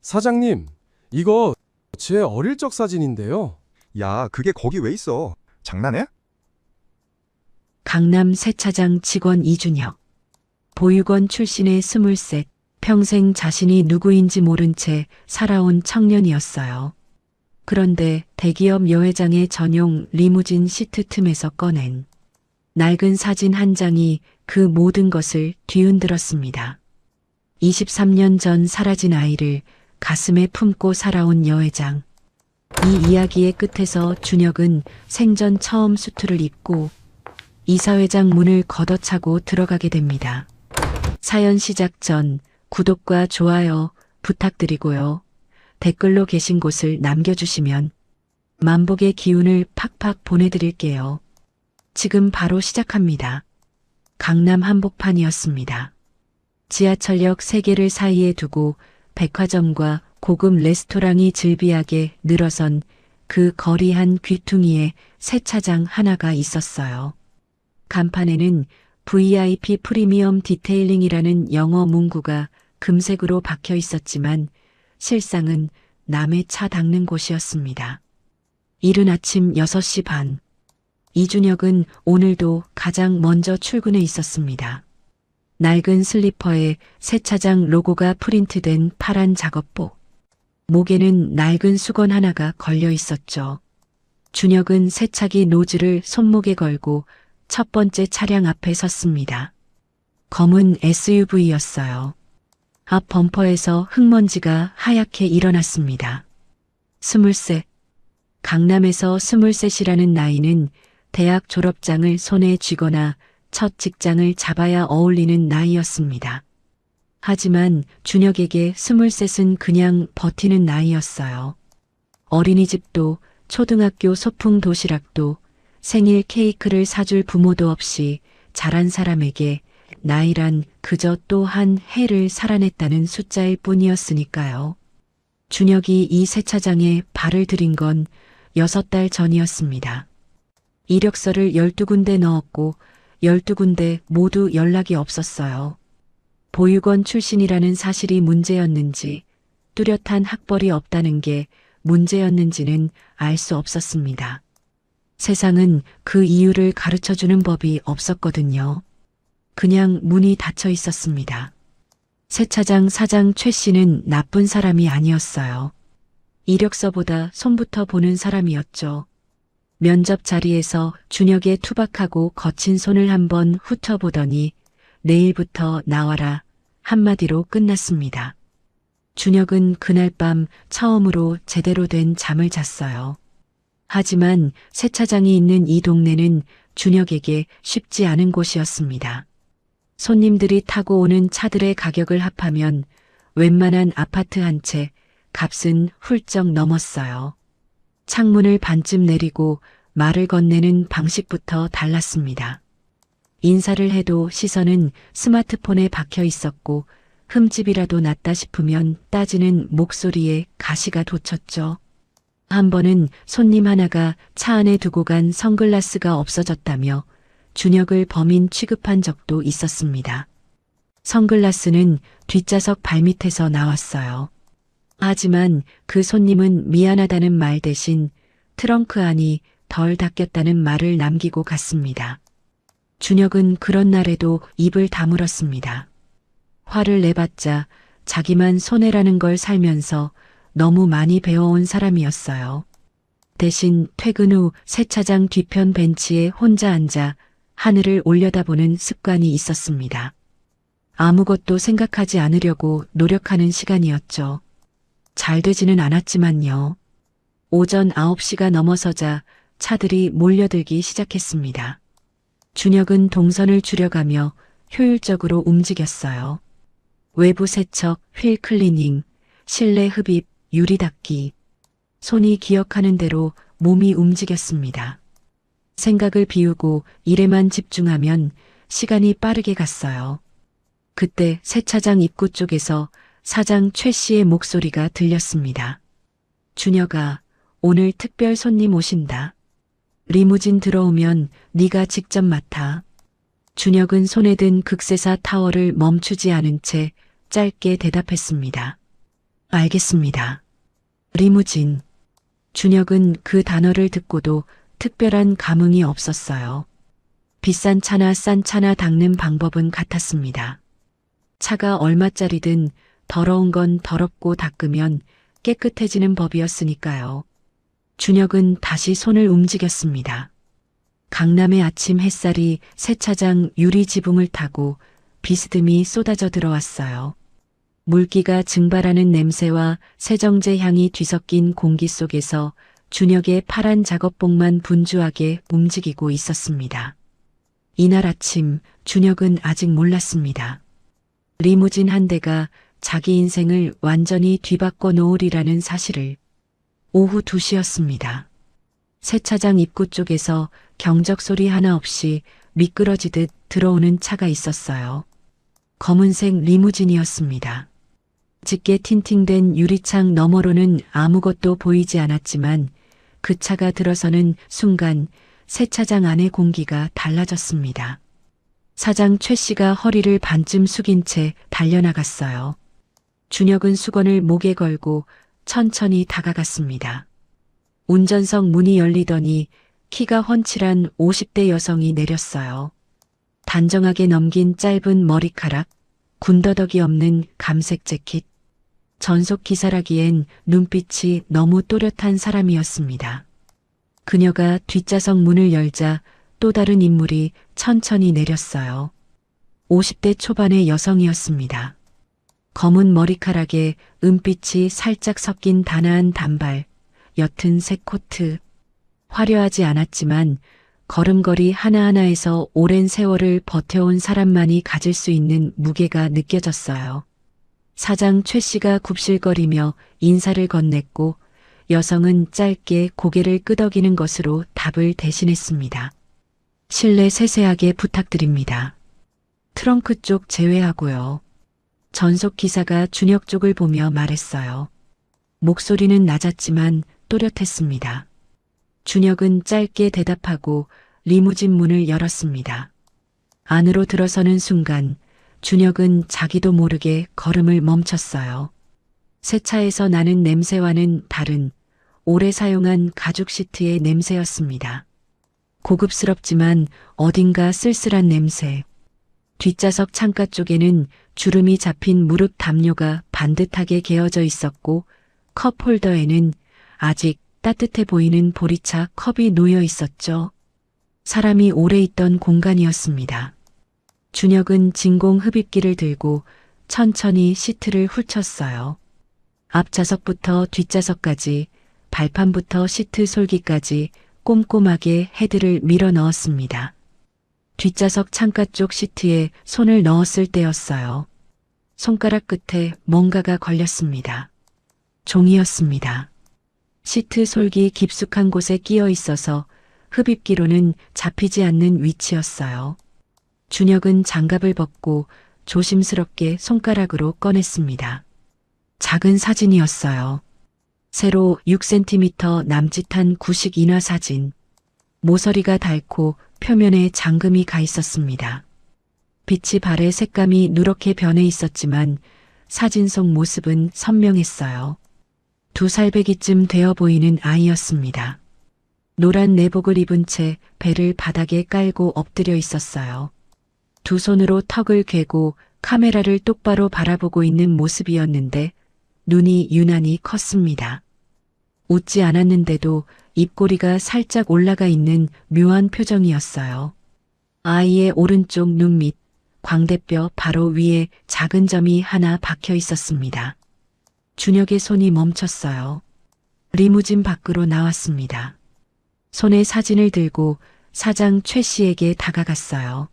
사장님, 이거 제 어릴 적 사진인데요. 야, 그게 거기 왜 있어? 장난해? 강남 세차장 직원 이준혁. 보육원 출신의 23, 평생 자신이 누구인지 모른 채 살아온 청년이었어요. 그런데 대기업 여회장의 전용 리무진 시트 틈에서 꺼낸 낡은 사진 한 장이 그 모든 것을 뒤흔들었습니다. 23년 전 사라진 아이를 가슴에 품고 살아온 여회장. 이 이야기의 끝에서 준혁은 생전 처음 수트를 입고 이사회장 문을 걷어차고 들어가게 됩니다. 사연 시작 전 구독과 좋아요 부탁드리고요. 댓글로 계신 곳을 남겨주시면 만복의 기운을 팍팍 보내드릴게요. 지금 바로 시작합니다. 강남 한복판이었습니다. 지하철역 3개를 사이에 두고 백화점과 고급 레스토랑이 즐비하게 늘어선 그 거리 한 귀퉁이에 세차장 하나가 있었어요. 간판에는 VIP 프리미엄 디테일링이라는 영어 문구가 금색으로 박혀 있었지만 실상은 남의 차 닦는 곳이었습니다. 이른 아침 6시 반. 이준혁은 오늘도 가장 먼저 출근해 있었습니다. 낡은 슬리퍼에 세차장 로고가 프린트된 파란 작업복. 목에는 낡은 수건 하나가 걸려 있었죠. 준혁은 세차기 노즐을 손목에 걸고 첫 번째 차량 앞에 섰습니다. 검은 SUV였어요. 앞 범퍼에서 흙먼지가 하얗게 일어났습니다. 23. 강남에서 23이라는 나이는 대학 졸업장을 손에 쥐거나 첫 직장을 잡아야 어울리는 나이였습니다. 하지만 준혁에게 23은 그냥 버티는 나이였어요. 어린이집도 초등학교 소풍 도시락도 생일 케이크를 사줄 부모도 없이 자란 사람에게 나이란 그저 또 한 해를 살아냈다는 숫자일 뿐이었으니까요. 준혁이 이 세차장에 발을 들인 건 6달 전이었습니다. 이력서를 12군데 넣었고 12군데 모두 연락이 없었어요. 보육원 출신이라는 사실이 문제였는지 뚜렷한 학벌이 없다는 게 문제였는지는 알 수 없었습니다. 세상은 그 이유를 가르쳐주는 법이 없었거든요. 그냥 문이 닫혀 있었습니다. 세차장 사장 최 씨는 나쁜 사람이 아니었어요. 이력서보다 손부터 보는 사람이었죠. 면접 자리에서 준혁의 투박하고 거친 손을 한번 훑어보더니 내일부터 나와라 한마디로 끝났습니다. 준혁은 그날 밤 처음으로 제대로 된 잠을 잤어요. 하지만 세차장이 있는 이 동네는 준혁에게 쉽지 않은 곳이었습니다. 손님들이 타고 오는 차들의 가격을 합하면 웬만한 아파트 한 채 값은 훌쩍 넘었어요. 창문을 반쯤 내리고 말을 건네는 방식부터 달랐습니다. 인사를 해도 시선은 스마트폰에 박혀 있었고 흠집이라도 났다 싶으면 따지는 목소리에 가시가 돋쳤죠. 한 번은 손님 하나가 차 안에 두고 간 선글라스가 없어졌다며 준혁을 범인 취급한 적도 있었습니다. 선글라스는 뒷좌석 발밑에서 나왔어요. 하지만 그 손님은 미안하다는 말 대신 트렁크 안이 덜 닦였다는 말을 남기고 갔습니다. 준혁은 그런 날에도 입을 다물었습니다. 화를 내봤자 자기만 손해라는 걸 살면서 너무 많이 배워온 사람이었어요. 대신 퇴근 후 세차장 뒤편 벤치에 혼자 앉아 하늘을 올려다보는 습관이 있었습니다. 아무것도 생각하지 않으려고 노력하는 시간이었죠. 잘 되지는 않았지만요. 오전 9시가 넘어서자 차들이 몰려들기 시작했습니다. 준혁은 동선을 줄여가며 효율적으로 움직였어요. 외부 세척, 휠 클리닝, 실내 흡입, 유리 닦기. 손이 기억하는 대로 몸이 움직였습니다. 생각을 비우고 일에만 집중하면 시간이 빠르게 갔어요. 그때 세차장 입구 쪽에서 사장 최 씨의 목소리가 들렸습니다. 준혁아, 오늘 특별 손님 오신다. 리무진 들어오면 네가 직접 맡아. 준혁은 손에 든 극세사 타월을 멈추지 않은 채 짧게 대답했습니다. 알겠습니다. 리무진. 준혁은 그 단어를 듣고도 특별한 감흥이 없었어요. 비싼 차나 싼 차나 닦는 방법은 같았습니다. 차가 얼마짜리든 더러운 건 더럽고 닦으면 깨끗해지는 법이었으니까요. 준혁은 다시 손을 움직였습니다. 강남의 아침 햇살이 세차장 유리 지붕을 타고 비스듬히 쏟아져 들어왔어요. 물기가 증발하는 냄새와 세정제 향이 뒤섞인 공기 속에서 준혁의 파란 작업복만 분주하게 움직이고 있었습니다. 이날 아침 준혁은 아직 몰랐습니다. 리무진 한 대가 자기 인생을 완전히 뒤바꿔 놓으리라는 사실을. 오후 2시였습니다. 세차장 입구 쪽에서 경적 소리 하나 없이 미끄러지듯 들어오는 차가 있었어요. 검은색 리무진이었습니다. 짙게 틴팅된 유리창 너머로는 아무것도 보이지 않았지만 그 차가 들어서는 순간 세차장 안의 공기가 달라졌습니다. 사장 최 씨가 허리를 반쯤 숙인 채 달려나갔어요. 준혁은 수건을 목에 걸고 천천히 다가갔습니다. 운전석 문이 열리더니 키가 훤칠한 50대 여성이 내렸어요. 단정하게 넘긴 짧은 머리카락, 군더더기 없는 감색 재킷. 전속 기사라기엔 눈빛이 너무 또렷한 사람이었습니다. 그녀가 뒷좌석 문을 열자 또 다른 인물이 천천히 내렸어요. 50대 초반의 여성이었습니다. 검은 머리카락에 은빛이 살짝 섞인 단아한 단발, 옅은 색 코트. 화려하지 않았지만 걸음걸이 하나하나에서 오랜 세월을 버텨온 사람만이 가질 수 있는 무게가 느껴졌어요. 사장 최 씨가 굽실거리며 인사를 건넸고 여성은 짧게 고개를 끄덕이는 것으로 답을 대신했습니다. 실내 세세하게 부탁드립니다. 트렁크 쪽 제외하고요. 전속 기사가 준혁 쪽을 보며 말했어요. 목소리는 낮았지만 또렷했습니다. 준혁은 짧게 대답하고 리무진 문을 열었습니다. 안으로 들어서는 순간 준혁은 자기도 모르게 걸음을 멈췄어요. 새 차에서 나는 냄새와는 다른 오래 사용한 가죽 시트의 냄새였습니다. 고급스럽지만 어딘가 쓸쓸한 냄새. 뒷좌석 창가 쪽에는 주름이 잡힌 무릎 담요가 반듯하게 개어져 있었고 컵 홀더에는 아직 따뜻해 보이는 보리차 컵이 놓여 있었죠. 사람이 오래 있던 공간이었습니다. 준혁은 진공 흡입기를 들고 천천히 시트를 훑쳤어요. 앞좌석부터 뒷좌석까지, 발판부터 시트 솔기까지 꼼꼼하게 헤드를 밀어 넣었습니다. 뒷좌석 창가 쪽 시트에 손을 넣었을 때였어요. 손가락 끝에 뭔가가 걸렸습니다. 종이였습니다. 시트 솔기 깊숙한 곳에 끼어 있어서 흡입기로는 잡히지 않는 위치였어요. 준혁은 장갑을 벗고 조심스럽게 손가락으로 꺼냈습니다. 작은 사진이었어요. 세로 6cm 남짓한 구식 인화 사진. 모서리가 닳고 표면에 잠금이 가 있었습니다. 빛이 발에 색감이 누렇게 변해 있었지만 사진 속 모습은 선명했어요. 2살배기쯤 되어 보이는 아이였습니다. 노란 내복을 입은 채 배를 바닥에 깔고 엎드려 있었어요. 두 손으로 턱을 괴고 카메라를 똑바로 바라보고 있는 모습이었는데 눈이 유난히 컸습니다. 웃지 않았는데도 입꼬리가 살짝 올라가 있는 묘한 표정이었어요. 아이의 오른쪽 눈 밑 광대뼈 바로 위에 작은 점이 하나 박혀 있었습니다. 준혁의 손이 멈췄어요. 리무진 밖으로 나왔습니다. 손에 사진을 들고 사장 최 씨에게 다가갔어요.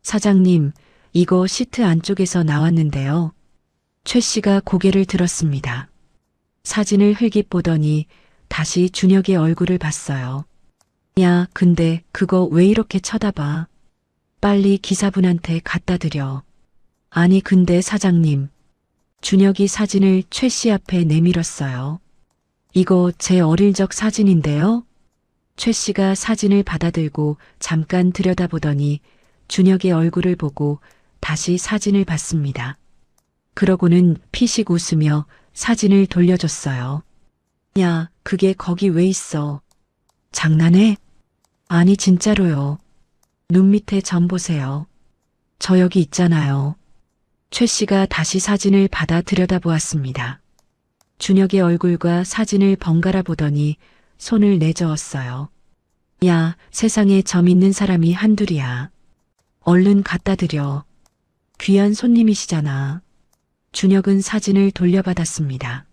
사장님, 이거 시트 안쪽에서 나왔는데요. 최 씨가 고개를 들었습니다. 사진을 흘깃 보더니 다시 준혁의 얼굴을 봤어요. 야, 근데 그거 왜 이렇게 쳐다봐? 빨리 기사분한테 갖다 드려. 아니, 근데 사장님. 준혁이 사진을 최 씨 앞에 내밀었어요. 이거 제 어릴 적 사진인데요. 최 씨가 사진을 받아들고 잠깐 들여다보더니 준혁의 얼굴을 보고 다시 사진을 봤습니다. 그러고는 피식 웃으며 사진을 돌려줬어요. 야, 그게 거기 왜 있어? 장난해? 아니, 진짜로요. 눈 밑에 점 보세요. 저 여기 있잖아요. 최 씨가 다시 사진을 받아 들여다보았습니다. 준혁의 얼굴과 사진을 번갈아 보더니 손을 내저었어요. 야, 세상에 점 있는 사람이 한둘이야. 얼른 갖다 드려. 귀한 손님이시잖아. 준혁은 사진을 돌려받았습니다.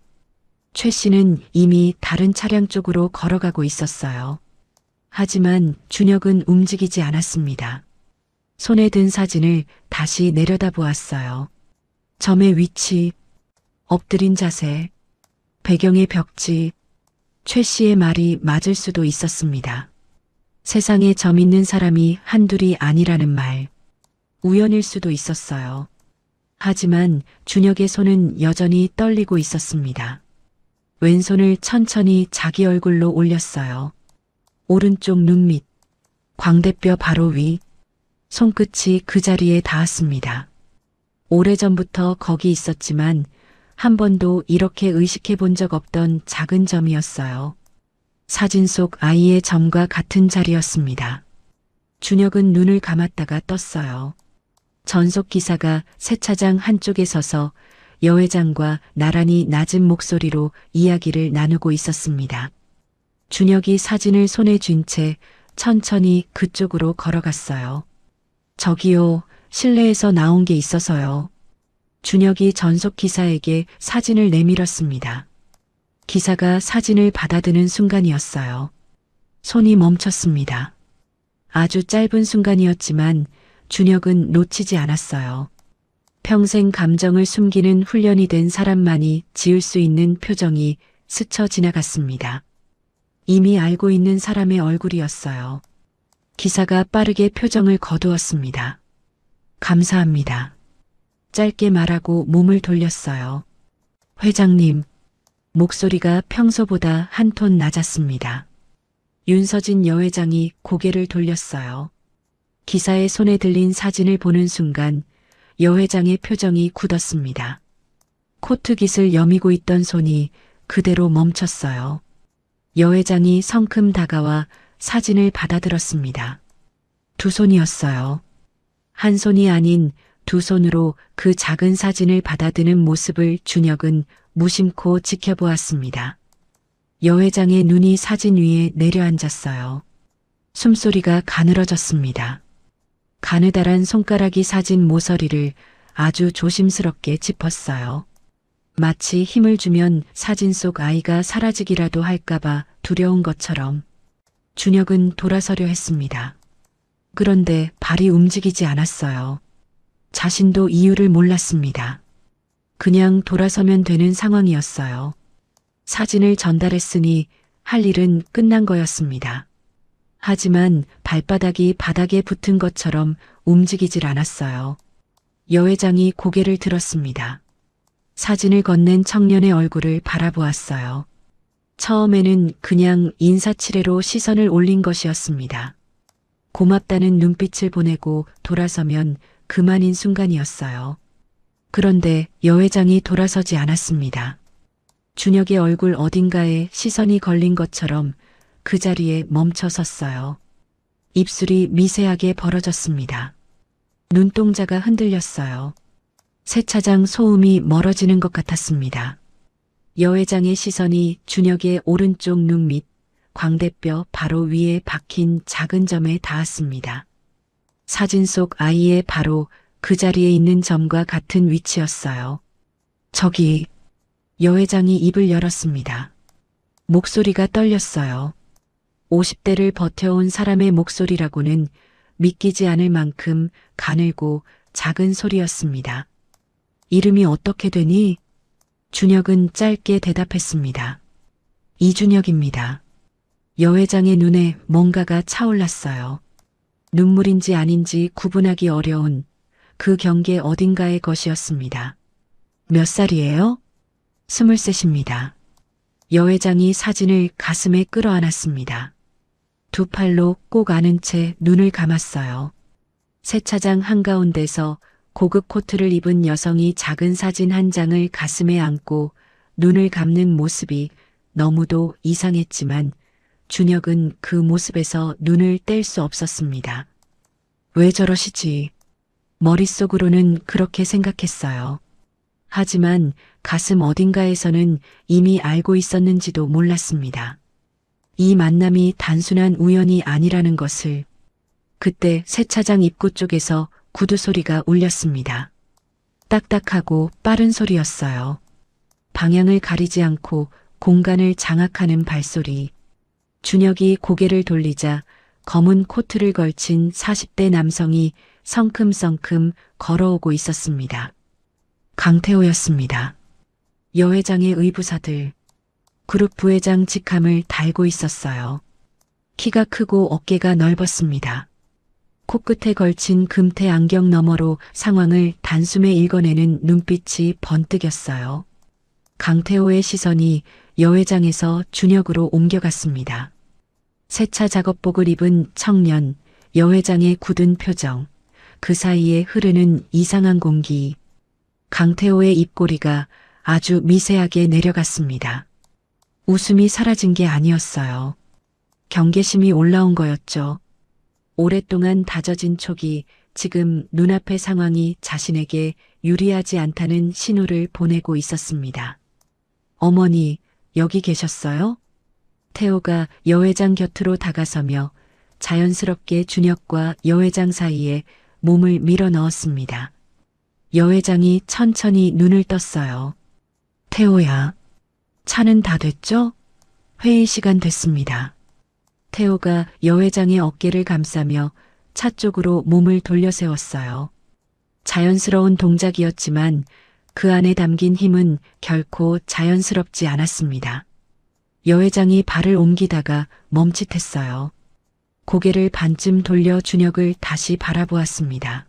최 씨는 이미 다른 차량 쪽으로 걸어가고 있었어요. 하지만 준혁은 움직이지 않았습니다. 손에 든 사진을 다시 내려다보았어요. 점의 위치, 엎드린 자세, 배경의 벽지, 최 씨의 말이 맞을 수도 있었습니다. 세상에 점 있는 사람이 한둘이 아니라는 말, 우연일 수도 있었어요. 하지만 준혁의 손은 여전히 떨리고 있었습니다. 왼손을 천천히 자기 얼굴로 올렸어요. 오른쪽 눈 밑, 광대뼈 바로 위, 손끝이 그 자리에 닿았습니다. 오래전부터 거기 있었지만 한 번도 이렇게 의식해 본 적 없던 작은 점이었어요. 사진 속 아이의 점과 같은 자리였습니다. 준혁은 눈을 감았다가 떴어요. 전속 기사가 세차장 한쪽에 서서 여 회장과 나란히 낮은 목소리로 이야기를 나누고 있었습니다. 준혁이 사진을 손에 쥔 채 천천히 그쪽으로 걸어갔어요. 저기요, 실내에서 나온 게 있어서요. 준혁이 전속 기사에게 사진을 내밀었습니다. 기사가 사진을 받아드는 순간이었어요. 손이 멈췄습니다. 아주 짧은 순간이었지만 준혁은 놓치지 않았어요. 평생 감정을 숨기는 훈련이 된 사람만이 지을 수 있는 표정이 스쳐 지나갔습니다. 이미 알고 있는 사람의 얼굴이었어요. 기사가 빠르게 표정을 거두었습니다. 감사합니다. 짧게 말하고 몸을 돌렸어요. 회장님, 목소리가 평소보다 한 톤 낮았습니다. 윤서진 여회장이 고개를 돌렸어요. 기사의 손에 들린 사진을 보는 순간 여회장의 표정이 굳었습니다. 코트깃을 여미고 있던 손이 그대로 멈췄어요. 여회장이 성큼 다가와 사진을 받아들었습니다. 두 손이었어요. 한 손이 아닌 두 손으로 그 작은 사진을 받아드는 모습을 준혁은 무심코 지켜보았습니다. 여회장의 눈이 사진 위에 내려앉았어요. 숨소리가 가늘어졌습니다. 가느다란 손가락이 사진 모서리를 아주 조심스럽게 짚었어요. 마치 힘을 주면 사진 속 아이가 사라지기라도 할까봐 두려운 것처럼. 준혁은 돌아서려 했습니다. 그런데 발이 움직이지 않았어요. 자신도 이유를 몰랐습니다. 그냥 돌아서면 되는 상황이었어요. 사진을 전달했으니 할 일은 끝난 거였습니다. 하지만 발바닥이 바닥에 붙은 것처럼 움직이질 않았어요. 여회장이 고개를 들었습니다. 사진을 건넨 청년의 얼굴을 바라보았어요. 처음에는 그냥 인사치레로 시선을 올린 것이었습니다. 고맙다는 눈빛을 보내고 돌아서면 그만인 순간이었어요. 그런데 여회장이 돌아서지 않았습니다. 준혁의 얼굴 어딘가에 시선이 걸린 것처럼 그 자리에 멈춰 섰어요. 입술이 미세하게 벌어졌습니다. 눈동자가 흔들렸어요. 세차장 소음이 멀어지는 것 같았습니다. 여회장의 시선이 준혁의 오른쪽 눈 밑 광대뼈 바로 위에 박힌 작은 점에 닿았습니다. 사진 속 아이의 바로 그 자리에 있는 점과 같은 위치였어요. 저기, 여회장이 입을 열었습니다. 목소리가 떨렸어요. 50대를 버텨온 사람의 목소리라고는 믿기지 않을 만큼 가늘고 작은 소리였습니다. 이름이 어떻게 되니? 준혁은 짧게 대답했습니다. 이준혁입니다. 여회장의 눈에 뭔가가 차올랐어요. 눈물인지 아닌지 구분하기 어려운 그 경계 어딘가의 것이었습니다. 몇 살이에요? 23입니다. 여회장이 사진을 가슴에 끌어안았습니다. 두 팔로 꼭 안은 채 눈을 감았어요. 세차장 한가운데서 고급 코트를 입은 여성이 작은 사진 한 장을 가슴에 안고 눈을 감는 모습이 너무도 이상했지만 준혁은 그 모습에서 눈을 뗄 수 없었습니다. 왜 저러시지? 머릿속으로는 그렇게 생각했어요. 하지만 가슴 어딘가에서는 이미 알고 있었는지도 몰랐습니다. 이 만남이 단순한 우연이 아니라는 것을. 그때 세차장 입구 쪽에서 구두 소리가 울렸습니다. 딱딱하고 빠른 소리였어요. 방향을 가리지 않고 공간을 장악하는 발소리. 준혁이 고개를 돌리자 검은 코트를 걸친 40대 남성이 성큼성큼 걸어오고 있었습니다. 강태호였습니다. 여회장의 의부사들. 그룹 부회장 직함을 달고 있었어요. 키가 크고 어깨가 넓었습니다. 코끝에 걸친 금태 안경 너머로 상황을 단숨에 읽어내는 눈빛이 번뜩였어요. 강태호의 시선이 여회장에서 준혁으로 옮겨갔습니다. 세차 작업복을 입은 청년, 여회장의 굳은 표정, 그 사이에 흐르는 이상한 공기. 강태호의 입꼬리가 아주 미세하게 내려갔습니다. 웃음이 사라진 게 아니었어요. 경계심이 올라온 거였죠. 오랫동안 다져진 촉이 지금 눈앞의 상황이 자신에게 유리하지 않다는 신호를 보내고 있었습니다. 어머니, 여기 계셨어요? 태호가 여회장 곁으로 다가서며 자연스럽게 준혁과 여회장 사이에 몸을 밀어 넣었습니다. 여회장이 천천히 눈을 떴어요. 태호야, 차는 다 됐죠? 회의 시간 됐습니다. 태호가 여회장의 어깨를 감싸며 차 쪽으로 몸을 돌려 세웠어요. 자연스러운 동작이었지만 그 안에 담긴 힘은 결코 자연스럽지 않았습니다. 여회장이 발을 옮기다가 멈칫했어요. 고개를 반쯤 돌려 준혁을 다시 바라보았습니다.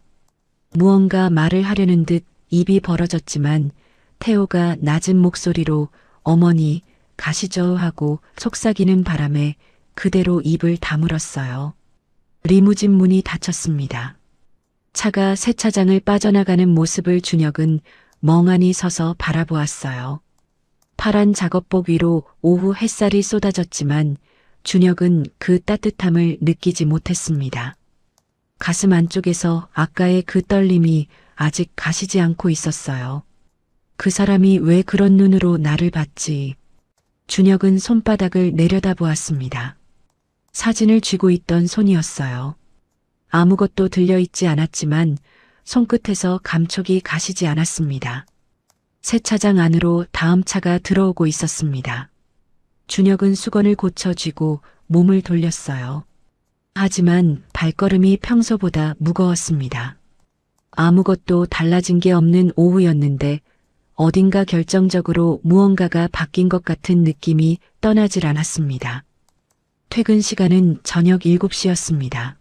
무언가 말을 하려는 듯 입이 벌어졌지만 태호가 낮은 목소리로 어머니 가시죠 하고 속삭이는 바람에 그대로 입을 다물었어요. 리무진 문이 닫혔습니다. 차가 세차장을 빠져나가는 모습을 준혁은 멍하니 서서 바라보았어요. 파란 작업복 위로 오후 햇살이 쏟아졌지만 준혁은 그 따뜻함을 느끼지 못했습니다. 가슴 안쪽에서 아까의 그 떨림이 아직 가시지 않고 있었어요. 그 사람이 왜 그런 눈으로 나를 봤지? 준혁은 손바닥을 내려다보았습니다. 사진을 쥐고 있던 손이었어요. 아무것도 들려있지 않았지만 손끝에서 감촉이 가시지 않았습니다. 세차장 안으로 다음 차가 들어오고 있었습니다. 준혁은 수건을 고쳐 쥐고 몸을 돌렸어요. 하지만 발걸음이 평소보다 무거웠습니다. 아무것도 달라진 게 없는 오후였는데 어딘가 결정적으로 무언가가 바뀐 것 같은 느낌이 떠나질 않았습니다. 퇴근 시간은 저녁 7시였습니다.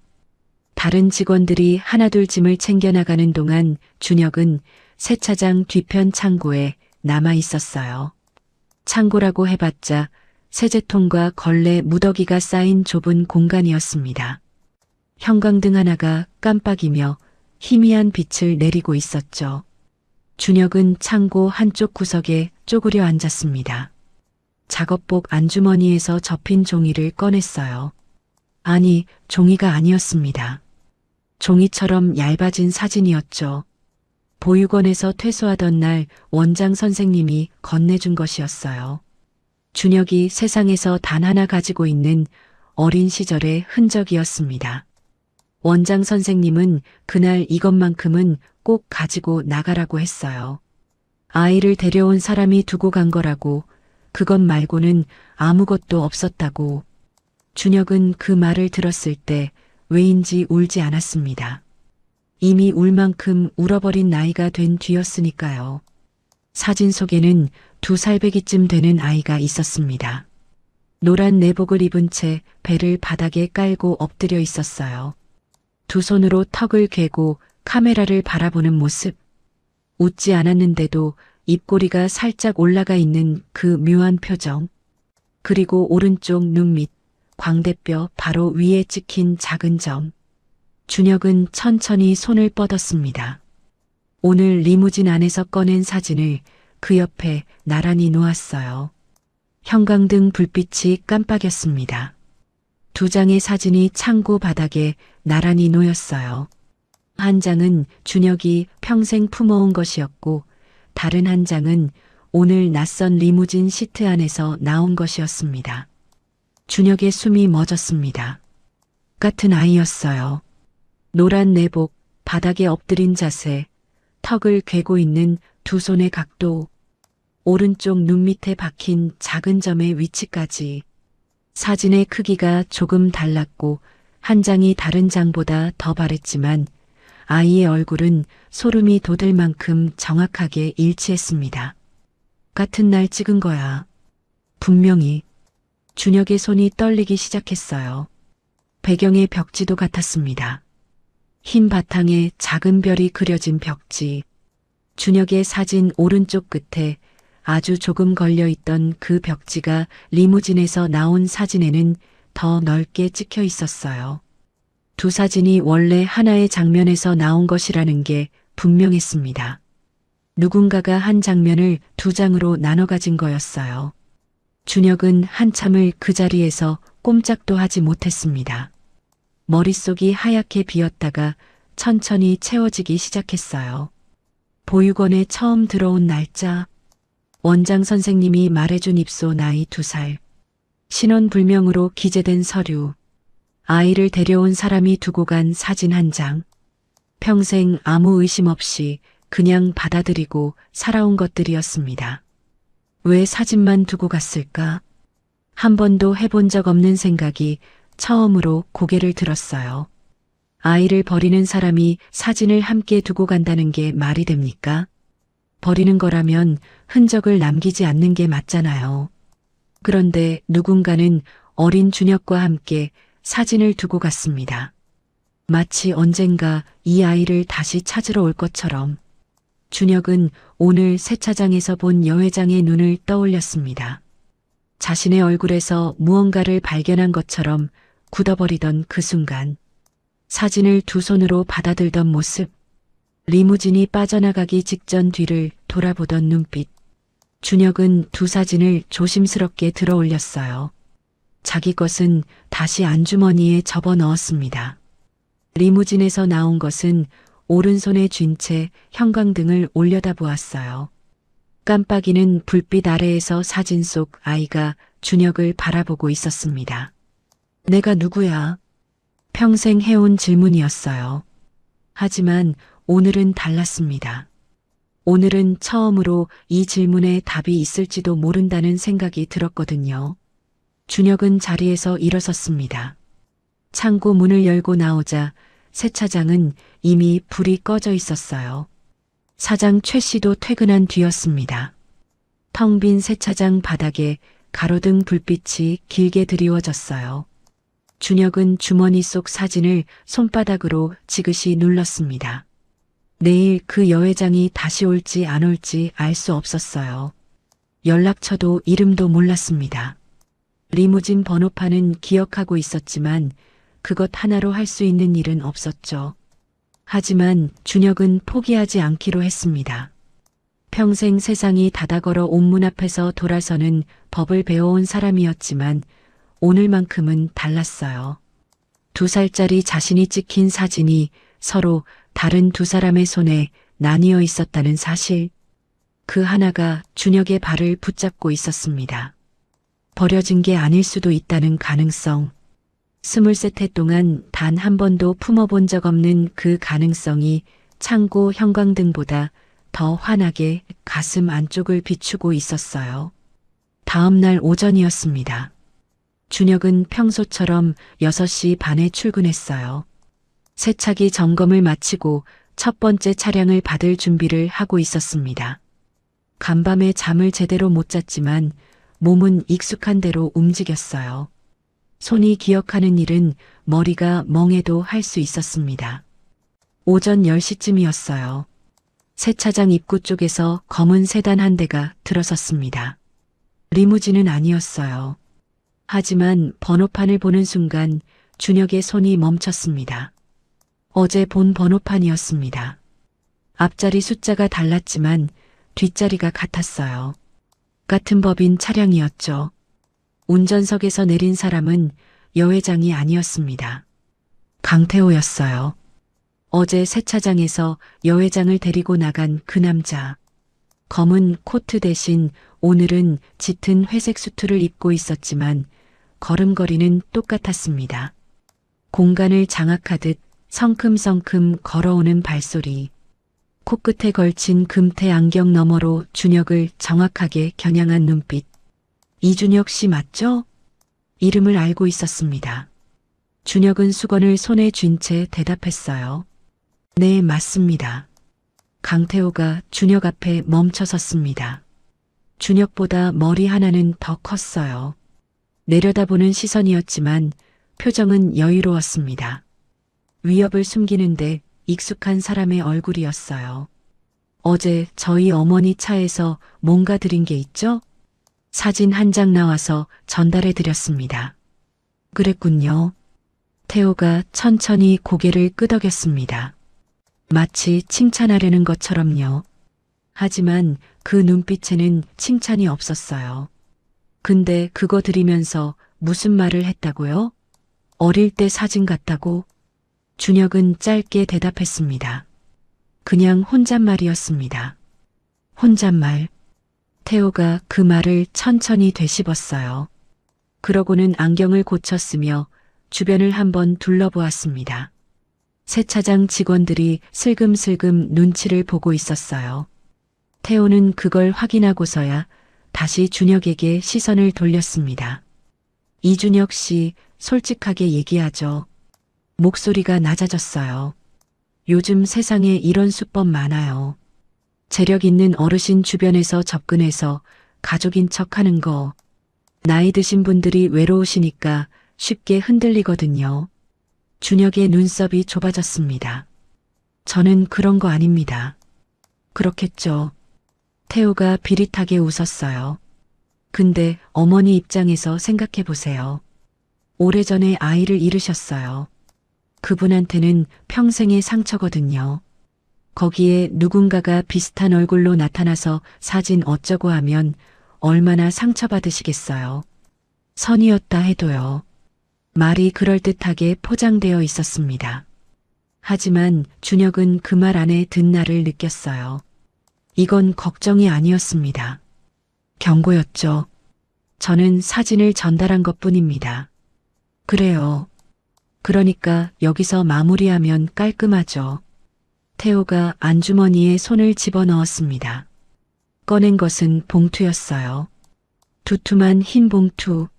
다른 직원들이 하나둘 짐을 챙겨나가는 동안 준혁은 세차장 뒤편 창고에 남아 있었어요. 창고라고 해봤자 세제통과 걸레 무더기가 쌓인 좁은 공간이었습니다. 형광등 하나가 깜빡이며 희미한 빛을 내리고 있었죠. 준혁은 창고 한쪽 구석에 쪼그려 앉았습니다. 작업복 안주머니에서 접힌 종이를 꺼냈어요. 아니, 종이가 아니었습니다. 종이처럼 얇아진 사진이었죠. 보육원에서 퇴소하던 날 원장 선생님이 건네준 것이었어요. 준혁이 세상에서 단 하나 가지고 있는 어린 시절의 흔적이었습니다. 원장 선생님은 그날 이것만큼은 꼭 가지고 나가라고 했어요. 아이를 데려온 사람이 두고 간 거라고, 그것 말고는 아무것도 없었다고. 준혁은 그 말을 들었을 때 왜인지 울지 않았습니다. 이미 울 만큼 울어버린 나이가 된 뒤였으니까요. 사진 속에는 2살배기쯤 되는 아이가 있었습니다. 노란 내복을 입은 채 배를 바닥에 깔고 엎드려 있었어요. 두 손으로 턱을 괴고 카메라를 바라보는 모습. 웃지 않았는데도 입꼬리가 살짝 올라가 있는 그 묘한 표정. 그리고 오른쪽 눈 밑, 광대뼈 바로 위에 찍힌 작은 점. 준혁은 천천히 손을 뻗었습니다. 오늘 리무진 안에서 꺼낸 사진을 그 옆에 나란히 놓았어요. 형광등 불빛이 깜빡였습니다. 두 장의 사진이 창고 바닥에 나란히 놓였어요. 한 장은 준혁이 평생 품어온 것이었고 다른 한 장은 오늘 낯선 리무진 시트 안에서 나온 것이었습니다. 준혁의 숨이 멎었습니다. 같은 아이였어요. 노란 내복, 바닥에 엎드린 자세, 턱을 괴고 있는 두 손의 각도, 오른쪽 눈 밑에 박힌 작은 점의 위치까지. 사진의 크기가 조금 달랐고 한 장이 다른 장보다 더 바랬지만 아이의 얼굴은 소름이 돋을 만큼 정확하게 일치했습니다. 같은 날 찍은 거야. 분명히. 준혁의 손이 떨리기 시작했어요. 배경의 벽지도 같았습니다. 흰 바탕에 작은 별이 그려진 벽지. 준혁의 사진 오른쪽 끝에 아주 조금 걸려있던 그 벽지가 리무진에서 나온 사진에는 더 넓게 찍혀 있었어요. 두 사진이 원래 하나의 장면에서 나온 것이라는 게 분명했습니다. 누군가가 한 장면을 두 장으로 나눠 가진 거였어요. 준혁은 한참을 그 자리에서 꼼짝도 하지 못했습니다. 머릿속이 하얗게 비었다가 천천히 채워지기 시작했어요. 보육원에 처음 들어온 날짜, 원장 선생님이 말해준 입소 나이 2살, 신원불명으로 기재된 서류, 아이를 데려온 사람이 두고 간 사진 한 장, 평생 아무 의심 없이 그냥 받아들이고 살아온 것들이었습니다. 왜 사진만 두고 갔을까? 한 번도 해본 적 없는 생각이 처음으로 고개를 들었어요. 아이를 버리는 사람이 사진을 함께 두고 간다는 게 말이 됩니까? 버리는 거라면 흔적을 남기지 않는 게 맞잖아요. 그런데 누군가는 어린 준혁과 함께 사진을 두고 갔습니다. 마치 언젠가 이 아이를 다시 찾으러 올 것처럼. 준혁은 오늘 세차장에서 본 여회장의 눈을 떠올렸습니다. 자신의 얼굴에서 무언가를 발견한 것처럼 굳어버리던 그 순간. 사진을 두 손으로 받아들던 모습. 리무진이 빠져나가기 직전 뒤를 돌아보던 눈빛. 준혁은 두 사진을 조심스럽게 들어 올렸어요. 자기 것은 다시 안주머니에 접어 넣었습니다. 리무진에서 나온 것은 오른손에 쥔 채 형광등을 올려다보았어요. 깜빡이는 불빛 아래에서 사진 속 아이가 준혁을 바라보고 있었습니다. 내가 누구야? 평생 해온 질문이었어요. 하지만 오늘은 달랐습니다. 오늘은 처음으로 이 질문에 답이 있을지도 모른다는 생각이 들었거든요. 준혁은 자리에서 일어섰습니다. 창고 문을 열고 나오자 세차장은 이미 불이 꺼져 있었어요. 사장 최 씨도 퇴근한 뒤였습니다. 텅 빈 세차장 바닥에 가로등 불빛이 길게 드리워졌어요. 준혁은 주머니 속 사진을 손바닥으로 지그시 눌렀습니다. 내일 그 여회장이 다시 올지 안 올지 알 수 없었어요. 연락처도 이름도 몰랐습니다. 리무진 번호판은 기억하고 있었지만 그것 하나로 할 수 있는 일은 없었죠. 하지만 준혁은 포기하지 않기로 했습니다. 평생 세상이 닫아걸어 온 문 앞에서 돌아서는 법을 배워온 사람이었지만 오늘만큼은 달랐어요. 2살짜리 자신이 찍힌 사진이 서로 다른 두 사람의 손에 나뉘어 있었다는 사실. 그 하나가 준혁의 발을 붙잡고 있었습니다. 버려진 게 아닐 수도 있다는 가능성. 23해 동안 단 한 번도 품어본 적 없는 그 가능성이 창고 형광등보다 더 환하게 가슴 안쪽을 비추고 있었어요. 다음 날 오전이었습니다. 준혁은 평소처럼 6시 반에 출근했어요. 세차기 점검을 마치고 첫 번째 차량을 받을 준비를 하고 있었습니다. 간밤에 잠을 제대로 못 잤지만 몸은 익숙한 대로 움직였어요. 손이 기억하는 일은 머리가 멍해도 할 수 있었습니다. 오전 10시쯤이었어요. 세차장 입구 쪽에서 검은 세단 한 대가 들어섰습니다. 리무진은 아니었어요. 하지만 번호판을 보는 순간 준혁의 손이 멈췄습니다. 어제 본 번호판이었습니다. 앞자리 숫자가 달랐지만 뒷자리가 같았어요. 같은 법인 차량이었죠. 운전석에서 내린 사람은 여 회장이 아니었습니다. 강태호였어요. 어제 세차장에서 여 회장을 데리고 나간 그 남자. 검은 코트 대신 오늘은 짙은 회색 수트를 입고 있었지만 걸음걸이는 똑같았습니다. 공간을 장악하듯 성큼성큼 걸어오는 발소리. 코끝에 걸친 금태 안경 너머로 준혁을 정확하게 겨냥한 눈빛. 이준혁 씨 맞죠? 이름을 알고 있었습니다. 준혁은 수건을 손에 쥔 채 대답했어요. 네, 맞습니다. 강태호가 준혁 앞에 멈춰 섰습니다. 준혁보다 머리 하나는 더 컸어요. 내려다보는 시선이었지만 표정은 여유로웠습니다. 위협을 숨기는데 익숙한 사람의 얼굴이었어요. 어제 저희 어머니 차에서 뭔가 드린 게 있죠? 사진 한 장 나와서 전달해 드렸습니다. 그랬군요. 태호가 천천히 고개를 끄덕였습니다. 마치 칭찬하려는 것처럼요. 하지만 그 눈빛에는 칭찬이 없었어요. 근데 그거 드리면서 무슨 말을 했다고요? 어릴 때 사진 같다고? 준혁은 짧게 대답했습니다. 그냥 혼잣말이었습니다. 혼잣말. 태호가 그 말을 천천히 되씹었어요. 그러고는 안경을 고쳤으며 주변을 한번 둘러보았습니다. 세차장 직원들이 슬금슬금 눈치를 보고 있었어요. 태호는 그걸 확인하고서야 다시 준혁에게 시선을 돌렸습니다. 이준혁 씨, 솔직하게 얘기하죠. 목소리가 낮아졌어요. 요즘 세상에 이런 수법 많아요. 재력 있는 어르신 주변에서 접근해서 가족인 척 하는 거. 나이 드신 분들이 외로우시니까 쉽게 흔들리거든요. 준혁의 눈썹이 좁아졌습니다. 저는 그런 거 아닙니다. 그렇겠죠. 태호가 비릿하게 웃었어요. 근데 어머니 입장에서 생각해 보세요. 오래전에 아이를 잃으셨어요. 그분한테는 평생의 상처거든요. 거기에 누군가가 비슷한 얼굴로 나타나서 사진 어쩌고 하면 얼마나 상처받으시겠어요. 선이었다 해도요. 말이 그럴듯하게 포장되어 있었습니다. 하지만 준혁은 그 말 안에 든날을 느꼈어요. 이건 걱정이 아니었습니다. 경고였죠. 저는 사진을 전달한 것뿐입니다. 그래요. 그러니까 여기서 마무리하면 깔끔하죠. 태호가 안주머니에 손을 집어넣었습니다. 꺼낸 것은 봉투였어요. 두툼한 흰 봉투.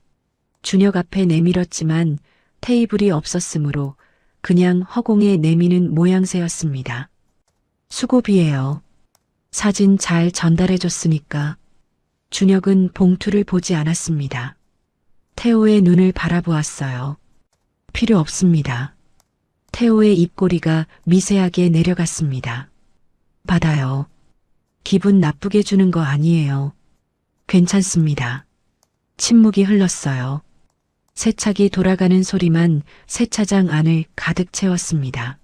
준혁 앞에 내밀었지만 테이블이 없었으므로 그냥 허공에 내미는 모양새였습니다. 수고비예요. 사진 잘 전달해줬으니까. 준혁은 봉투를 보지 않았습니다. 태호의 눈을 바라보았어요. 필요 없습니다. 태호의 입꼬리가 미세하게 내려갔습니다. 받아요. 기분 나쁘게 주는 거 아니에요. 괜찮습니다. 침묵이 흘렀어요. 세차기 돌아가는 소리만 세차장 안을 가득 채웠습니다.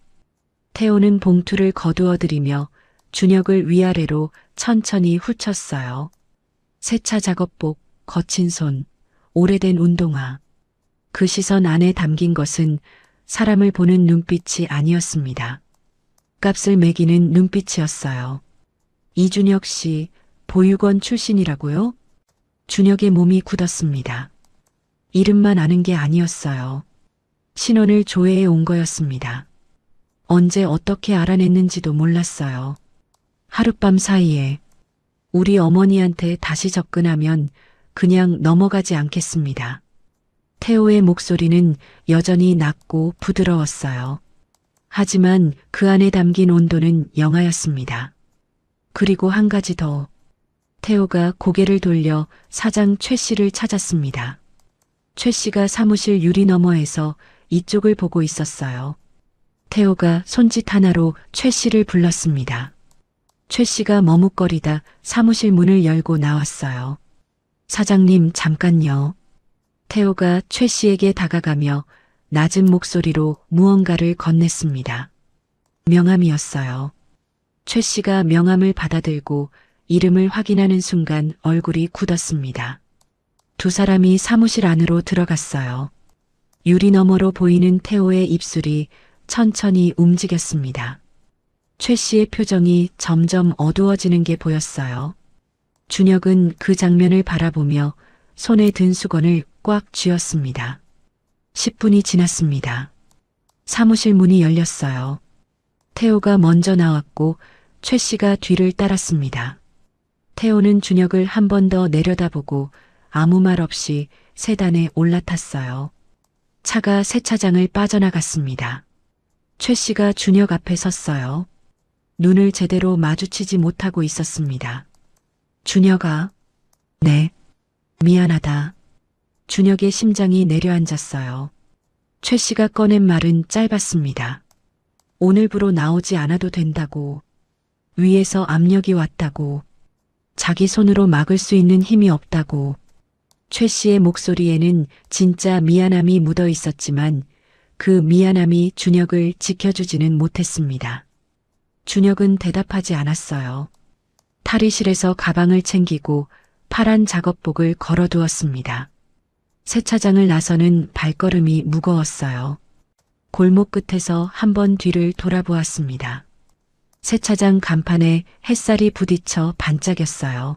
태호는 봉투를 거두어들이며 준혁을 위아래로 천천히 훑쳤어요. 세차 작업복, 거친 손, 오래된 운동화. 그 시선 안에 담긴 것은 사람을 보는 눈빛이 아니었습니다. 값을 매기는 눈빛이었어요. 이준혁 씨, 보육원 출신이라고요? 준혁의 몸이 굳었습니다. 이름만 아는 게 아니었어요. 신원을 조회해 온 거였습니다. 언제 어떻게 알아냈는지도 몰랐어요. 하룻밤 사이에 우리 어머니한테 다시 접근하면 그냥 넘어가지 않겠습니다. 태호의 목소리는 여전히 낮고 부드러웠어요. 하지만 그 안에 담긴 온도는 영하였습니다. 그리고 한 가지 더. 태호가 고개를 돌려 사장 최 씨를 찾았습니다. 최 씨가 사무실 유리 너머에서 이쪽을 보고 있었어요. 태호가 손짓 하나로 최 씨를 불렀습니다. 최 씨가 머뭇거리다 사무실 문을 열고 나왔어요. 사장님, 잠깐요. 태호가 최 씨에게 다가가며 낮은 목소리로 무언가를 건넸습니다. 명함이었어요. 최 씨가 명함을 받아들고 이름을 확인하는 순간 얼굴이 굳었습니다. 두 사람이 사무실 안으로 들어갔어요. 유리 너머로 보이는 태호의 입술이 천천히 움직였습니다. 최 씨의 표정이 점점 어두워지는 게 보였어요. 준혁은 그 장면을 바라보며 손에 든 수건을 꽉 쥐었습니다. 10분이 지났습니다. 사무실 문이 열렸어요. 태호가 먼저 나왔고 최 씨가 뒤를 따랐습니다. 태호는 준혁을 한 번 더 내려다보고 아무 말 없이 세단에 올라탔어요. 차가 세차장을 빠져나갔습니다. 최 씨가 준혁 앞에 섰어요. 눈을 제대로 마주치지 못하고 있었습니다. 준혁아. 네. 미안하다. 준혁의 심장이 내려앉았어요. 최 씨가 꺼낸 말은 짧았습니다. 오늘부로 나오지 않아도 된다고. 위에서 압력이 왔다고. 자기 손으로 막을 수 있는 힘이 없다고. 최 씨의 목소리에는 진짜 미안함이 묻어 있었지만 그 미안함이 준혁을 지켜주지는 못했습니다. 준혁은 대답하지 않았어요. 탈의실에서 가방을 챙기고 파란 작업복을 걸어두었습니다. 세차장을 나서는 발걸음이 무거웠어요. 골목 끝에서 한번 뒤를 돌아보았습니다. 세차장 간판에 햇살이 부딪혀 반짝였어요.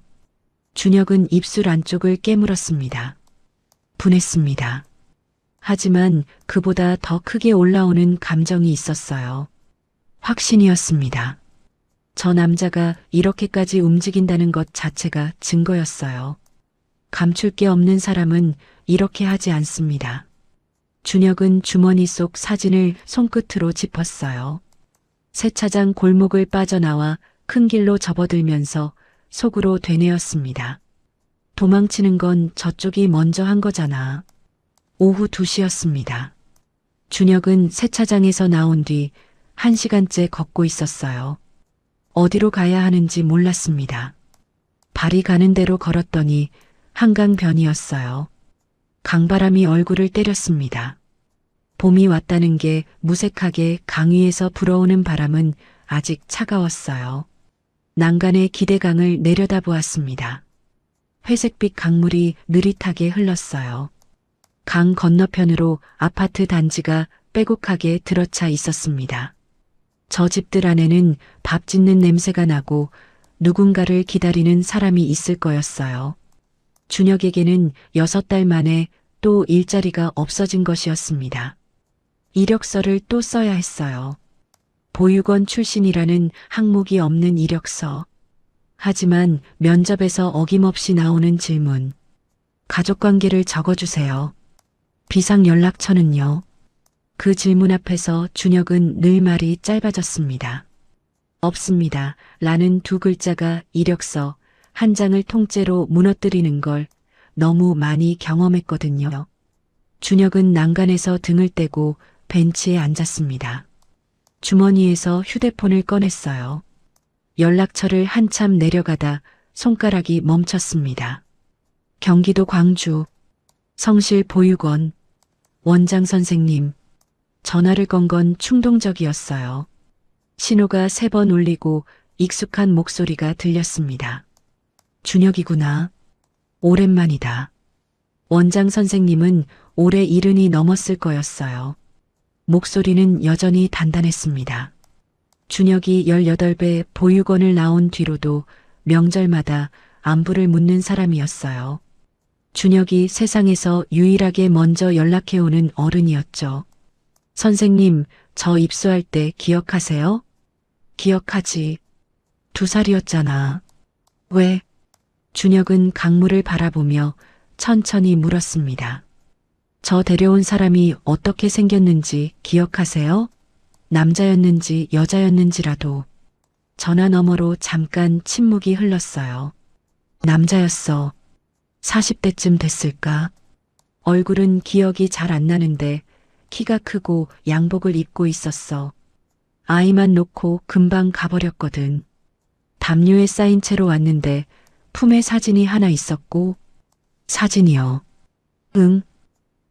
준혁은 입술 안쪽을 깨물었습니다. 분했습니다. 하지만 그보다 더 크게 올라오는 감정이 있었어요. 확신이었습니다. 저 남자가 이렇게까지 움직인다는 것 자체가 증거였어요. 감출 게 없는 사람은 이렇게 하지 않습니다. 준혁은 주머니 속 사진을 손끝으로 짚었어요. 세차장 골목을 빠져나와 큰 길로 접어들면서 속으로 되뇌었습니다. 도망치는 건 저쪽이 먼저 한 거잖아. 오후 2시였습니다. 준혁은 세차장에서 나온 뒤 1시간째 걷고 있었어요. 어디로 가야 하는지 몰랐습니다. 발이 가는 대로 걸었더니 한강변이었어요. 강바람이 얼굴을 때렸습니다. 봄이 왔다는 게 무색하게 강 위에서 불어오는 바람은 아직 차가웠어요. 난간의 기대강을 내려다보았습니다. 회색빛 강물이 느릿하게 흘렀어요. 강 건너편으로 아파트 단지가 빼곡하게 들어차 있었습니다. 저 집들 안에는 밥 짓는 냄새가 나고 누군가를 기다리는 사람이 있을 거였어요. 준혁에게는 6달 만에 또 일자리가 없어진 것이었습니다. 이력서를 또 써야 했어요. 보육원 출신이라는 항목이 없는 이력서. 하지만 면접에서 어김없이 나오는 질문. 가족관계를 적어주세요. 비상연락처는요? 그 질문 앞에서 준혁은 늘 말이 짧아졌습니다. 없습니다. 라는 2글자가 이력서 한 장을 통째로 무너뜨리는 걸 너무 많이 경험했거든요. 준혁은 난간에서 등을 떼고 벤치에 앉았습니다. 주머니에서 휴대폰을 꺼냈어요. 연락처를 한참 내려가다 손가락이 멈췄습니다. 경기도 광주 성실 보육원 원장 선생님. 전화를 건 건 충동적이었어요. 신호가 3번 울리고 익숙한 목소리가 들렸습니다. 준혁이구나. 오랜만이다. 원장 선생님은 올해 70이 넘었을 거였어요. 목소리는 여전히 단단했습니다. 준혁이 18배 보육원을 나온 뒤로도 명절마다 안부를 묻는 사람이었어요. 준혁이 세상에서 유일하게 먼저 연락해오는 어른이었죠. 선생님, 저 입수할 때 기억하세요? 기억하지. 2살이었잖아. 왜? 준혁은 강물을 바라보며 천천히 물었습니다. 저 데려온 사람이 어떻게 생겼는지 기억하세요? 남자였는지 여자였는지라도. 전화 너머로 잠깐 침묵이 흘렀어요. 남자였어. 40대쯤 됐을까? 얼굴은 기억이 잘 안 나는데 키가 크고 양복을 입고 있었어. 아이만 놓고 금방 가버렸거든. 담요에 쌓인 채로 왔는데 품에 사진이 하나 있었고. 사진이요. 응.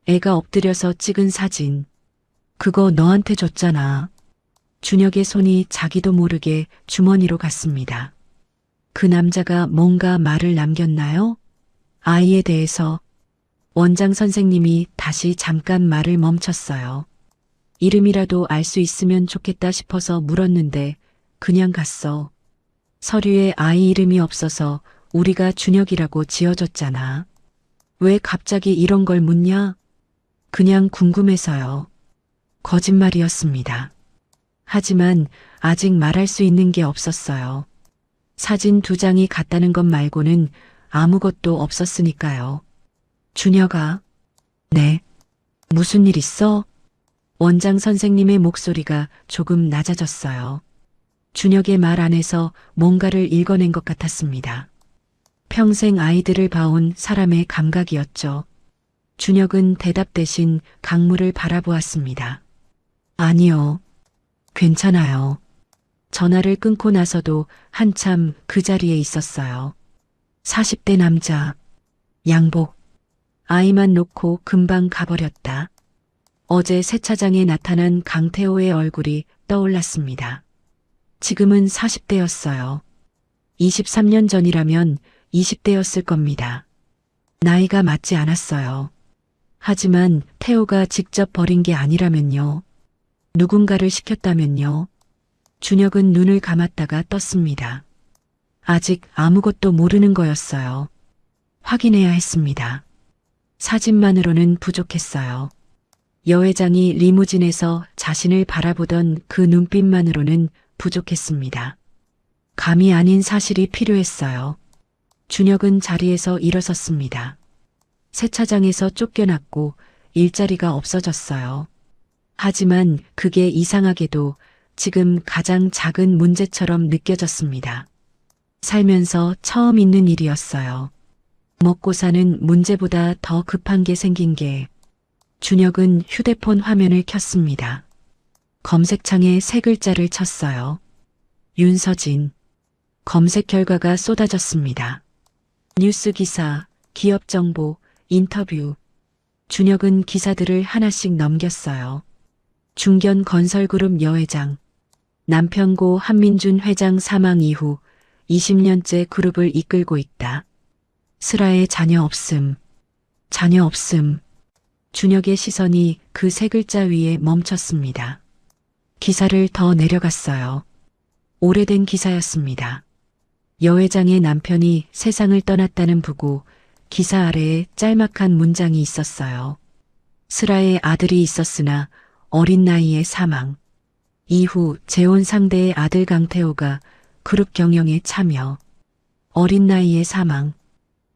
애가 엎드려서 찍은 사진. 그거 너한테 줬잖아. 준혁의 손이 자기도 모르게 주머니로 갔습니다. 그 남자가 뭔가 말을 남겼나요? 아이에 대해서. 원장 선생님이 다시 잠깐 말을 멈췄어요. 이름이라도 알 수 있으면 좋겠다 싶어서 물었는데 그냥 갔어. 서류에 아이 이름이 없어서 우리가 준혁이라고 지어줬잖아. 왜 갑자기 이런 걸 묻냐? 그냥 궁금해서요. 거짓말이었습니다. 하지만 아직 말할 수 있는 게 없었어요. 사진 2장이 같다는 것 말고는 아무것도 없었으니까요. 준혁아. 네. 무슨 일 있어? 원장 선생님의 목소리가 조금 낮아졌어요. 준혁의 말 안에서 뭔가를 읽어낸 것 같았습니다. 평생 아이들을 봐온 사람의 감각이었죠. 준혁은 대답 대신 강물을 바라보았습니다. 아니요. 괜찮아요. 전화를 끊고 나서도 한참 그 자리에 있었어요. 40대 남자. 양복. 아이만 놓고 금방 가버렸다. 어제 세차장에 나타난 강태호의 얼굴이 떠올랐습니다. 지금은 40대였어요. 23년 전이라면 20대였을 겁니다. 나이가 맞지 않았어요. 하지만 태호가 직접 버린 게 아니라면요. 누군가를 시켰다면요. 준혁은 눈을 감았다가 떴습니다. 아직 아무것도 모르는 거였어요. 확인해야 했습니다. 사진만으로는 부족했어요. 여회장이 리무진에서 자신을 바라보던 그 눈빛만으로는 부족했습니다. 감이 아닌 사실이 필요했어요. 준혁은 자리에서 일어섰습니다. 세차장에서 쫓겨났고 일자리가 없어졌어요. 하지만 그게 이상하게도 지금 가장 작은 문제처럼 느껴졌습니다. 살면서 처음 있는 일이었어요. 먹고 사는 문제보다 더 급한 게 생긴 게. 준혁은 휴대폰 화면을 켰습니다. 검색창에 세 글자를 쳤어요. 윤서진. 검색 결과가 쏟아졌습니다. 뉴스 기사, 기업 정보, 인터뷰. 준혁은 기사들을 하나씩 넘겼어요. 중견 건설그룹 여회장. 남편고 한민준 회장 사망 이후 20년째 그룹을 이끌고 있다. 슬아의 자녀 없음. 자녀 없음. 준혁의 시선이 그 세 글자 위에 멈췄습니다. 기사를 더 내려갔어요. 오래된 기사였습니다. 여회장의 남편이 세상을 떠났다는 부고 기사 아래에 짤막한 문장이 있었어요. 슬아의 아들이 있었으나 어린 나이에 사망. 이후 재혼 상대의 아들 강태호가 그룹 경영에 참여. 어린 나이에 사망.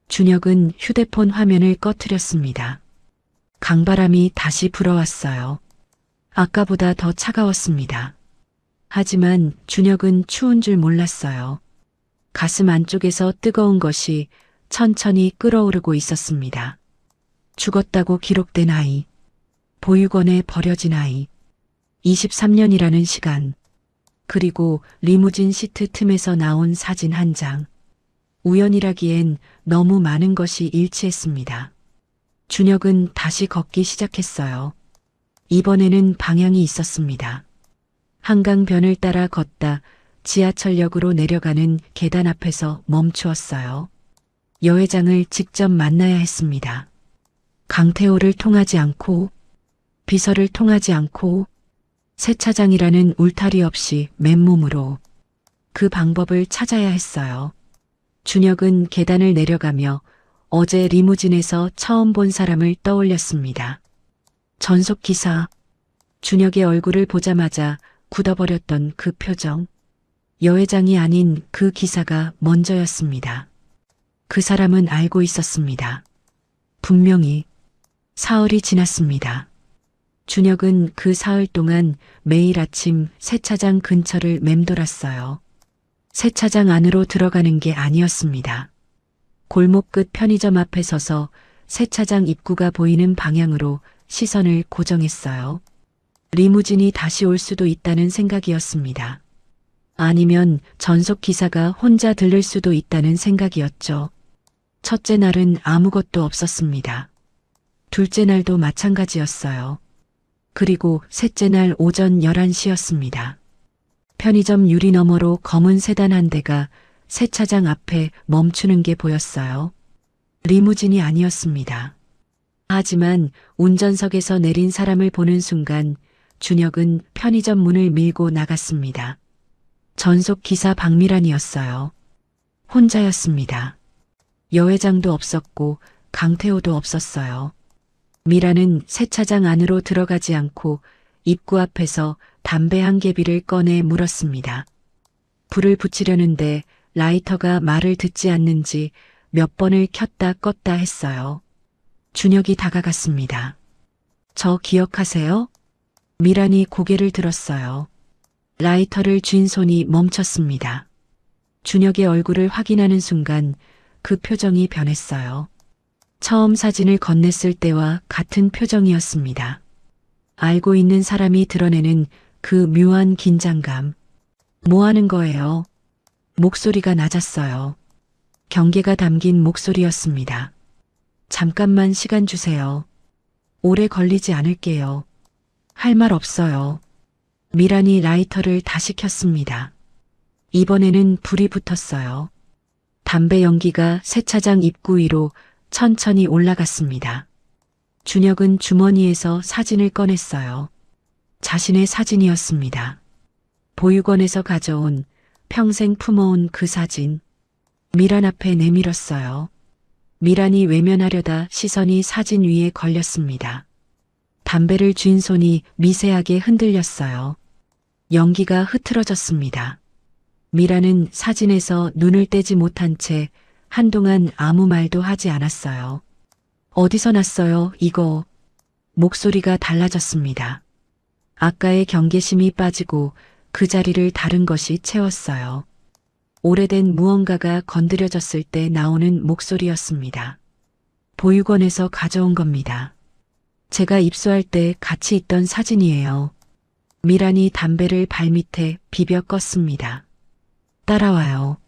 준혁은 휴대폰 화면을 꺼트렸습니다. 강바람이 다시 불어왔어요. 아까보다 더 차가웠습니다. 하지만 준혁은 추운 줄 몰랐어요. 가슴 안쪽에서 뜨거운 것이 천천히 끓어오르고 있었습니다. 죽었다고 기록된 아이. 보육원에 버려진 아이. 23년이라는 시간. 그리고 리무진 시트 틈에서 나온 사진 한 장. 우연이라기엔 너무 많은 것이 일치했습니다. 준혁은 다시 걷기 시작했어요. 이번에는 방향이 있었습니다. 한강변을 따라 걷다 지하철역으로 내려가는 계단 앞에서 멈추었어요. 여회장을 직접 만나야 했습니다. 강태호를 통하지 않고, 비서를 통하지 않고, 세차장이라는 울타리 없이 맨몸으로 그 방법을 찾아야 했어요. 준혁은 계단을 내려가며 어제 리무진에서 처음 본 사람을 떠올렸습니다. 전속 기사. 준혁의 얼굴을 보자마자 굳어버렸던 그 표정. 여회장이 아닌 그 기사가 먼저였습니다. 그 사람은 알고 있었습니다. 분명히. 사흘이 지났습니다. 준혁은 그 사흘 동안 매일 아침 세차장 근처를 맴돌았어요. 세차장 안으로 들어가는 게 아니었습니다. 골목 끝 편의점 앞에 서서 세차장 입구가 보이는 방향으로 시선을 고정했어요. 리무진이 다시 올 수도 있다는 생각이었습니다. 아니면 전속 기사가 혼자 들를 수도 있다는 생각이었죠. 첫째 날은 아무것도 없었습니다. 둘째 날도 마찬가지였어요. 그리고 셋째 날 오전 11시였습니다. 편의점 유리 너머로 검은 세단 한 대가 세차장 앞에 멈추는 게 보였어요. 리무진이 아니었습니다. 하지만 운전석에서 내린 사람을 보는 순간 준혁은 편의점 문을 밀고 나갔습니다. 전속 기사 박미란이었어요. 혼자였습니다. 여회장도 없었고 강태호도 없었어요. 미란은 세차장 안으로 들어가지 않고 입구 앞에서 담배 한 개비를 꺼내 물었습니다. 불을 붙이려는데 라이터가 말을 듣지 않는지 몇 번을 켰다 껐다 했어요. 준혁이 다가갔습니다. 저 기억하세요? 미란이 고개를 들었어요. 라이터를 쥔 손이 멈췄습니다. 준혁의 얼굴을 확인하는 순간 그 표정이 변했어요. 처음 사진을 건넸을 때와 같은 표정이었습니다. 알고 있는 사람이 드러내는 그 묘한 긴장감. 뭐 하는 거예요? 목소리가 낮았어요. 경계가 담긴 목소리였습니다. 잠깐만 시간 주세요. 오래 걸리지 않을게요. 할 말 없어요. 미란이 라이터를 다시 켰습니다. 이번에는 불이 붙었어요. 담배 연기가 세차장 입구 위로 천천히 올라갔습니다. 준혁은 주머니에서 사진을 꺼냈어요. 자신의 사진이었습니다. 보육원에서 가져온, 평생 품어온 그 사진. 미란 앞에 내밀었어요. 미란이 외면하려다 시선이 사진 위에 걸렸습니다. 담배를 쥔 손이 미세하게 흔들렸어요. 연기가 흐트러졌습니다. 미란은 사진에서 눈을 떼지 못한 채 한동안 아무 말도 하지 않았어요. 어디서 났어요, 이거? 목소리가 달라졌습니다. 아까의 경계심이 빠지고 그 자리를 다른 것이 채웠어요. 오래된 무언가가 건드려졌을 때 나오는 목소리였습니다. 보육원에서 가져온 겁니다. 제가 입수할 때 같이 있던 사진이에요. 미란이 담배를 발밑에 비벼 껐습니다. 따라와요.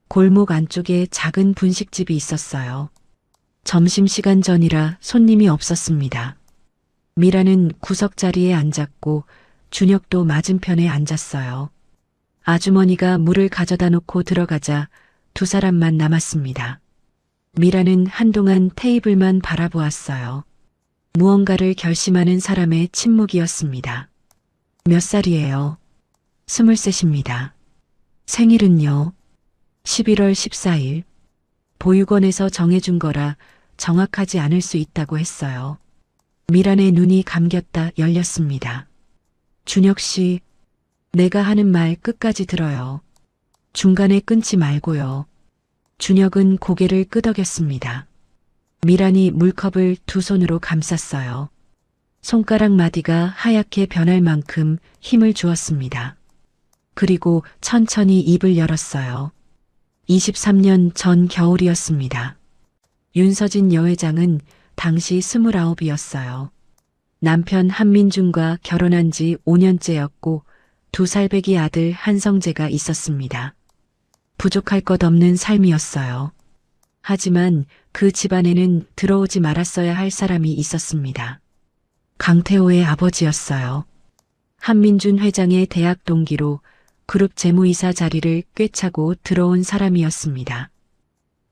골목 안쪽에 작은 분식집이 있었어요. 점심시간 전이라 손님이 없었습니다. 미란은 구석자리에 앉았고 준혁도 맞은편에 앉았어요. 아주머니가 물을 가져다 놓고 들어가자 두 사람만 남았습니다. 미란은 한동안 테이블만 바라보았어요. 무언가를 결심하는 사람의 침묵이었습니다. 몇 살이에요? 23입니다. 생일은요? 11월 14일. 보육원에서 정해준 거라 정확하지 않을 수 있다고 했어요. 미란의 눈이 감겼다 열렸습니다. 준혁 씨, 내가 하는 말 끝까지 들어요. 중간에 끊지 말고요. 준혁은 고개를 끄덕였습니다. 미란이 물컵을 두 손으로 감쌌어요. 손가락 마디가 하얗게 변할 만큼 힘을 주었습니다. 그리고 천천히 입을 열었어요. 23년 전 겨울이었습니다. 윤서진 여회장은 당시 29이었어요. 남편 한민준과 결혼한 지 5년째였고 2살배기 아들 한성재가 있었습니다. 부족할 것 없는 삶이었어요. 하지만 그 집안에는 들어오지 말았어야 할 사람이 있었습니다. 강태호의 아버지였어요. 한민준 회장의 대학 동기로 그룹 재무이사 자리를 꿰차고 들어온 사람이었습니다.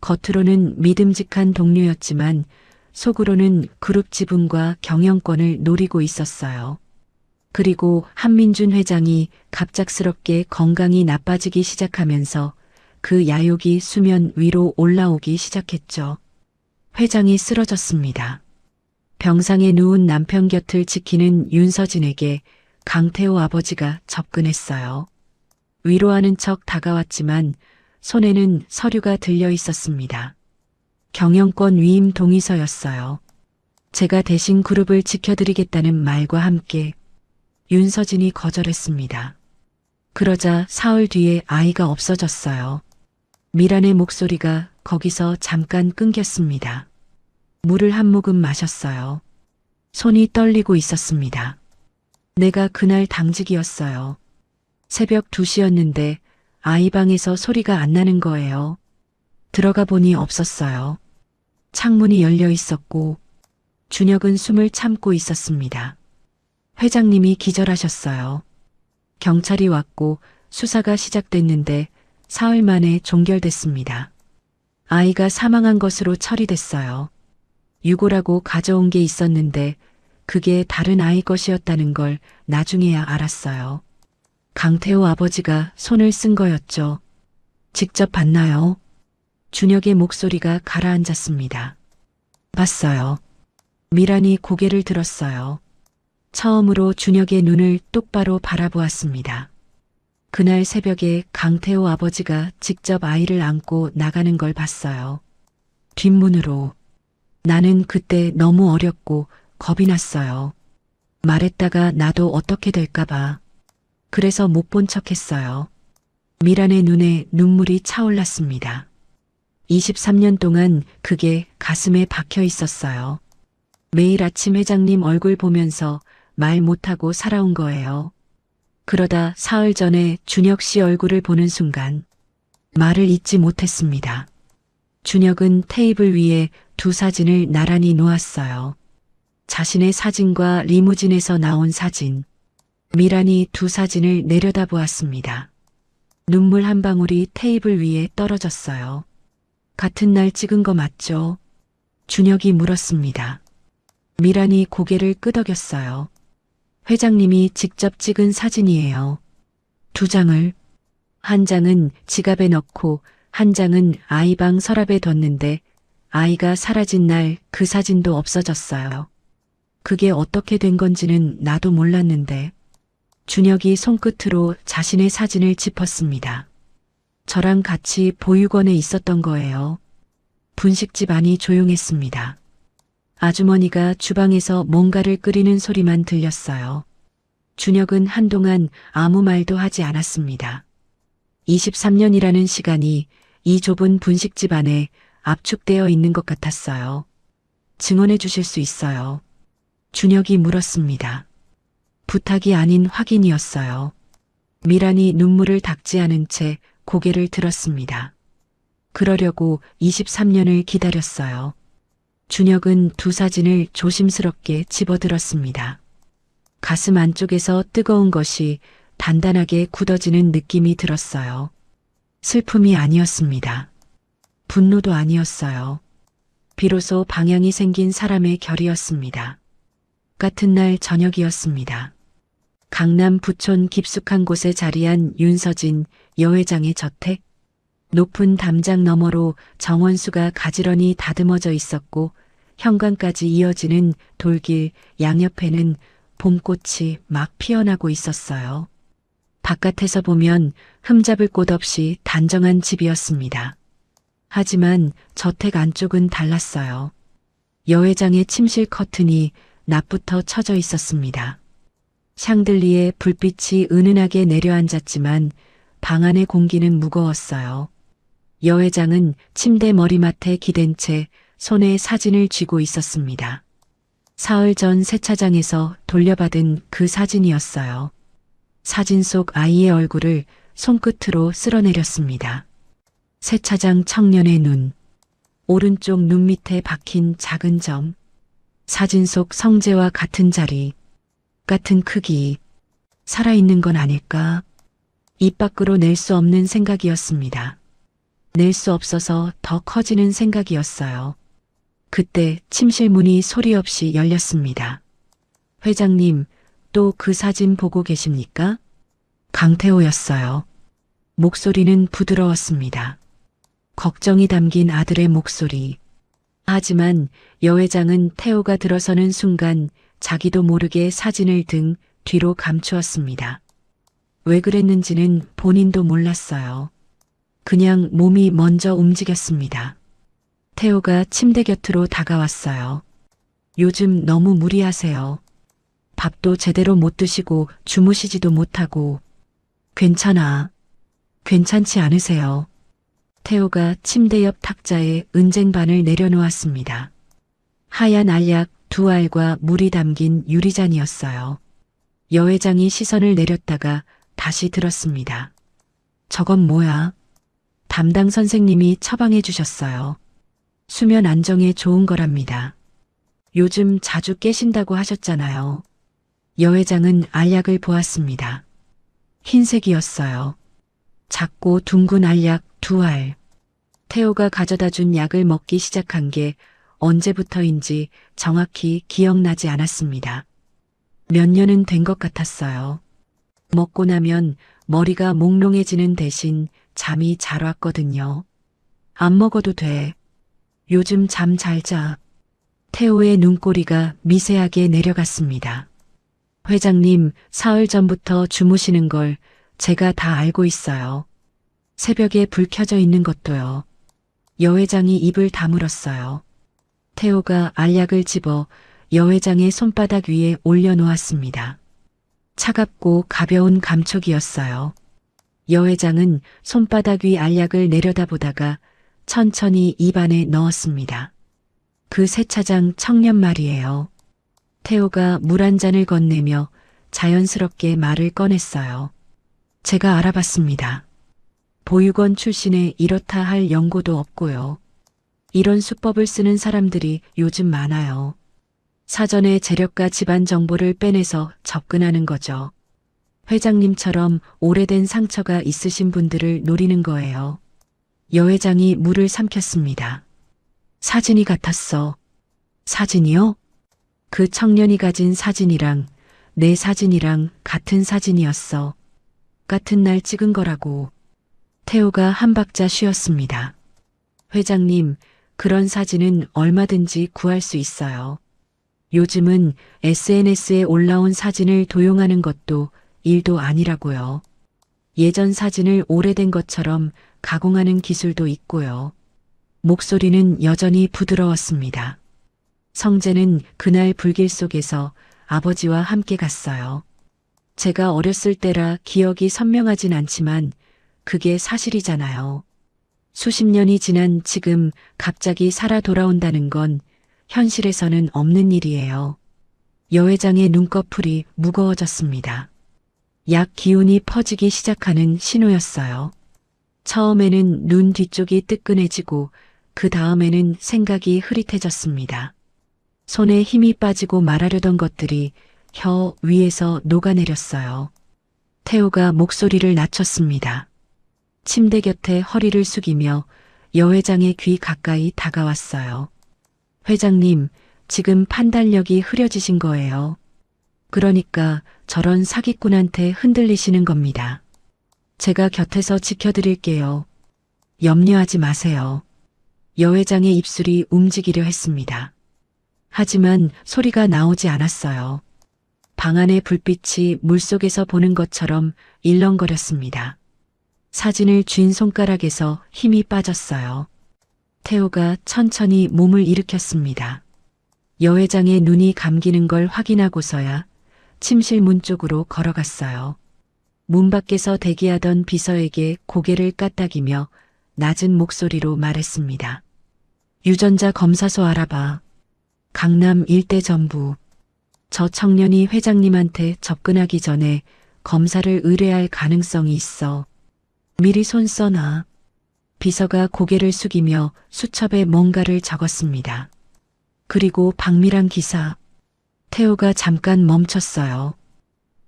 겉으로는 믿음직한 동료였지만 속으로는 그룹 지분과 경영권을 노리고 있었어요. 그리고 한민준 회장이 갑작스럽게 건강이 나빠지기 시작하면서 그 야욕이 수면 위로 올라오기 시작했죠. 회장이 쓰러졌습니다. 병상에 누운 남편 곁을 지키는 윤서진에게 강태호 아버지가 접근했어요. 위로하는 척 다가왔지만 손에는 서류가 들려 있었습니다. 경영권 위임 동의서였어요. 제가 대신 그룹을 지켜드리겠다는 말과 함께 윤서진이 거절했습니다. 그러자 사흘 뒤에 아이가 없어졌어요. 미란의 목소리가 거기서 잠깐 끊겼습니다. 물을 한 모금 마셨어요. 손이 떨리고 있었습니다. 내가 그날 당직이었어요. 새벽 2시였는데 아이 방에서 소리가 안 나는 거예요. 들어가 보니 없었어요. 창문이 열려 있었고 준혁은 숨을 참고 있었습니다. 회장님이 기절하셨어요. 경찰이 왔고 수사가 시작됐는데 사흘 만에 종결됐습니다. 아이가 사망한 것으로 처리됐어요. 유고라고 가져온 게 있었는데 그게 다른 아이 것이었다는 걸 나중에야 알았어요. 강태호 아버지가 손을 쓴 거였죠. 직접 봤나요? 준혁의 목소리가 가라앉았습니다. 봤어요. 미란이 고개를 들었어요. 처음으로 준혁의 눈을 똑바로 바라보았습니다. 그날 새벽에 강태호 아버지가 직접 아이를 안고 나가는 걸 봤어요. 뒷문으로. 나는 그때 너무 어렸고 겁이 났어요. 말했다가 나도 어떻게 될까봐. 그래서 못 본 척했어요. 미란의 눈에 눈물이 차올랐습니다. 23년 동안 그게 가슴에 박혀 있었어요. 매일 아침 회장님 얼굴 보면서 말 못하고 살아온 거예요. 그러다 사흘 전에 준혁 씨 얼굴을 보는 순간 말을 잇지 못했습니다. 준혁은 테이블 위에 두 사진을 나란히 놓았어요. 자신의 사진과 리무진에서 나온 사진. 미란이 두 사진을 내려다보았습니다. 눈물 한 방울이 테이블 위에 떨어졌어요. 같은 날 찍은 거 맞죠? 준혁이 물었습니다. 미란이 고개를 끄덕였어요. 회장님이 직접 찍은 사진이에요. 두 장을. 한 장은 지갑에 넣고 한 장은 아이 방 서랍에 뒀는데 아이가 사라진 날 그 사진도 없어졌어요. 그게 어떻게 된 건지는 나도 몰랐는데. 준혁이 손끝으로 자신의 사진을 짚었습니다. 저랑 같이 보육원에 있었던 거예요. 분식집 안이 조용했습니다. 아주머니가 주방에서 뭔가를 끓이는 소리만 들렸어요. 준혁은 한동안 아무 말도 하지 않았습니다. 23년이라는 시간이 이 좁은 분식집 안에 압축되어 있는 것 같았어요. 증언해 주실 수 있어요? 준혁이 물었습니다. 부탁이 아닌 확인이었어요. 미란이 눈물을 닦지 않은 채 고개를 들었습니다. 그러려고 23년을 기다렸어요. 준혁은 두 사진을 조심스럽게 집어들었습니다. 가슴 안쪽에서 뜨거운 것이 단단하게 굳어지는 느낌이 들었어요. 슬픔이 아니었습니다. 분노도 아니었어요. 비로소 방향이 생긴 사람의 결이었습니다. 같은 날 저녁이었습니다. 강남 부촌 깊숙한 곳에 자리한 윤서진 여회장의 저택. 높은 담장 너머로 정원수가 가지런히 다듬어져 있었고 현관까지 이어지는 돌길 양옆에는 봄꽃이 막 피어나고 있었어요. 바깥에서 보면 흠잡을 곳 없이 단정한 집이었습니다. 하지만 저택 안쪽은 달랐어요. 여회장의 침실 커튼이 낮부터 쳐져 있었습니다. 샹들리에 불빛이 은은하게 내려앉았지만 방 안의 공기는 무거웠어요. 여회장은 침대 머리맡에 기댄 채 손에 사진을 쥐고 있었습니다. 사흘 전 세차장에서 돌려받은 그 사진이었어요. 사진 속 아이의 얼굴을 손끝으로 쓸어내렸습니다. 세차장 청년의 눈, 오른쪽 눈 밑에 박힌 작은 점, 사진 속 성재와 같은 자리, 같은 크기, 살아있는 건 아닐까? 입 밖으로 낼 수 없는 생각이었습니다. 낼 수 없어서 더 커지는 생각이었어요. 그때 침실 문이 소리 없이 열렸습니다. 회장님, 또 그 사진 보고 계십니까? 강태호였어요. 목소리는 부드러웠습니다. 걱정이 담긴 아들의 목소리. 하지만 여회장은 태호가 들어서는 순간 자기도 모르게 사진을 등 뒤로 감추었습니다. 왜 그랬는지는 본인도 몰랐어요. 그냥 몸이 먼저 움직였습니다. 태호가 침대 곁으로 다가왔어요. 요즘 너무 무리하세요. 밥도 제대로 못 드시고 주무시지도 못하고. 괜찮아. 괜찮지 않으세요? 태호가 침대 옆 탁자에 은쟁반을 내려놓았습니다. 하얀 알약 2알과 물이 담긴 유리잔이었어요. 여회장이 시선을 내렸다가 다시 들었습니다. 저건 뭐야? 담당 선생님이 처방해 주셨어요. 수면 안정에 좋은 거랍니다. 요즘 자주 깨신다고 하셨잖아요. 여회장은 알약을 보았습니다. 흰색이었어요. 작고 둥근 알약 2알. 태호가 가져다 준 약을 먹기 시작한 게 언제부터인지 정확히 기억나지 않았습니다. 몇 년은 된 것 같았어요. 먹고 나면 머리가 몽롱해지는 대신 잠이 잘 왔거든요. 안 먹어도 돼. 요즘 잠 잘 자. 태호의 눈꼬리가 미세하게 내려갔습니다. 회장님, 사흘 전부터 주무시는 걸 제가 다 알고 있어요. 새벽에 불 켜져 있는 것도요. 여 회장이 입을 다물었어요. 태호가 알약을 집어 여 회장의 손바닥 위에 올려놓았습니다. 차갑고 가벼운 감촉이었어요. 여 회장은 손바닥 위 알약을 내려다보다가 천천히 입안에 넣었습니다. 그 세차장 청년 말이에요. 태호가 물 한 잔을 건네며 자연스럽게 말을 꺼냈어요. 제가 알아봤습니다. 보육원 출신에 이렇다 할 연고도 없고요. 이런 수법을 쓰는 사람들이 요즘 많아요. 사전에 재력가 집안 정보를 빼내서 접근하는 거죠. 회장님처럼 오래된 상처가 있으신 분들을 노리는 거예요. 여 회장이 물을 삼켰습니다. 사진이 같았어. 사진이요? 그 청년이 가진 사진이랑 내 사진이랑 같은 사진이었어. 같은 날 찍은 거라고. 태호가 한 박자 쉬었습니다. 회장님, 그런 사진은 얼마든지 구할 수 있어요. 요즘은 SNS에 올라온 사진을 도용하는 것도 일도 아니라고요. 예전 사진을 오래된 것처럼 가공하는 기술도 있고요. 목소리는 여전히 부드러웠습니다. 성재는 그날 불길 속에서 아버지와 함께 갔어요. 제가 어렸을 때라 기억이 선명하진 않지만 그게 사실이잖아요. 수십 년이 지난 지금 갑자기 살아 돌아온다는 건 현실에서는 없는 일이에요. 여 회장의 눈꺼풀이 무거워졌습니다. 약 기운이 퍼지기 시작하는 신호였어요. 처음에는 눈 뒤쪽이 뜨끈해지고 그 다음에는 생각이 흐릿해졌습니다. 손에 힘이 빠지고 말하려던 것들이 혀 위에서 녹아내렸어요. 태호가 목소리를 낮췄습니다. 침대 곁에 허리를 숙이며 여 회장의 귀 가까이 다가왔어요. 회장님, 지금 판단력이 흐려지신 거예요. 그러니까 저런 사기꾼한테 흔들리시는 겁니다. 제가 곁에서 지켜드릴게요. 염려하지 마세요. 여 회장의 입술이 움직이려 했습니다. 하지만 소리가 나오지 않았어요. 방 안의 불빛이 물속에서 보는 것처럼 일렁거렸습니다. 사진을 쥔 손가락에서 힘이 빠졌어요. 태호가 천천히 몸을 일으켰습니다. 여 회장의 눈이 감기는 걸 확인하고서야 침실 문 쪽으로 걸어갔어요. 문 밖에서 대기하던 비서에게 고개를 까딱이며 낮은 목소리로 말했습니다. 유전자 검사소 알아봐. 강남 일대 전부. 저 청년이 회장님한테 접근하기 전에 검사를 의뢰할 가능성이 있어. 미리 손 써놔. 비서가 고개를 숙이며 수첩에 뭔가를 적었습니다. 그리고 박미란 기사. 태호가 잠깐 멈췄어요.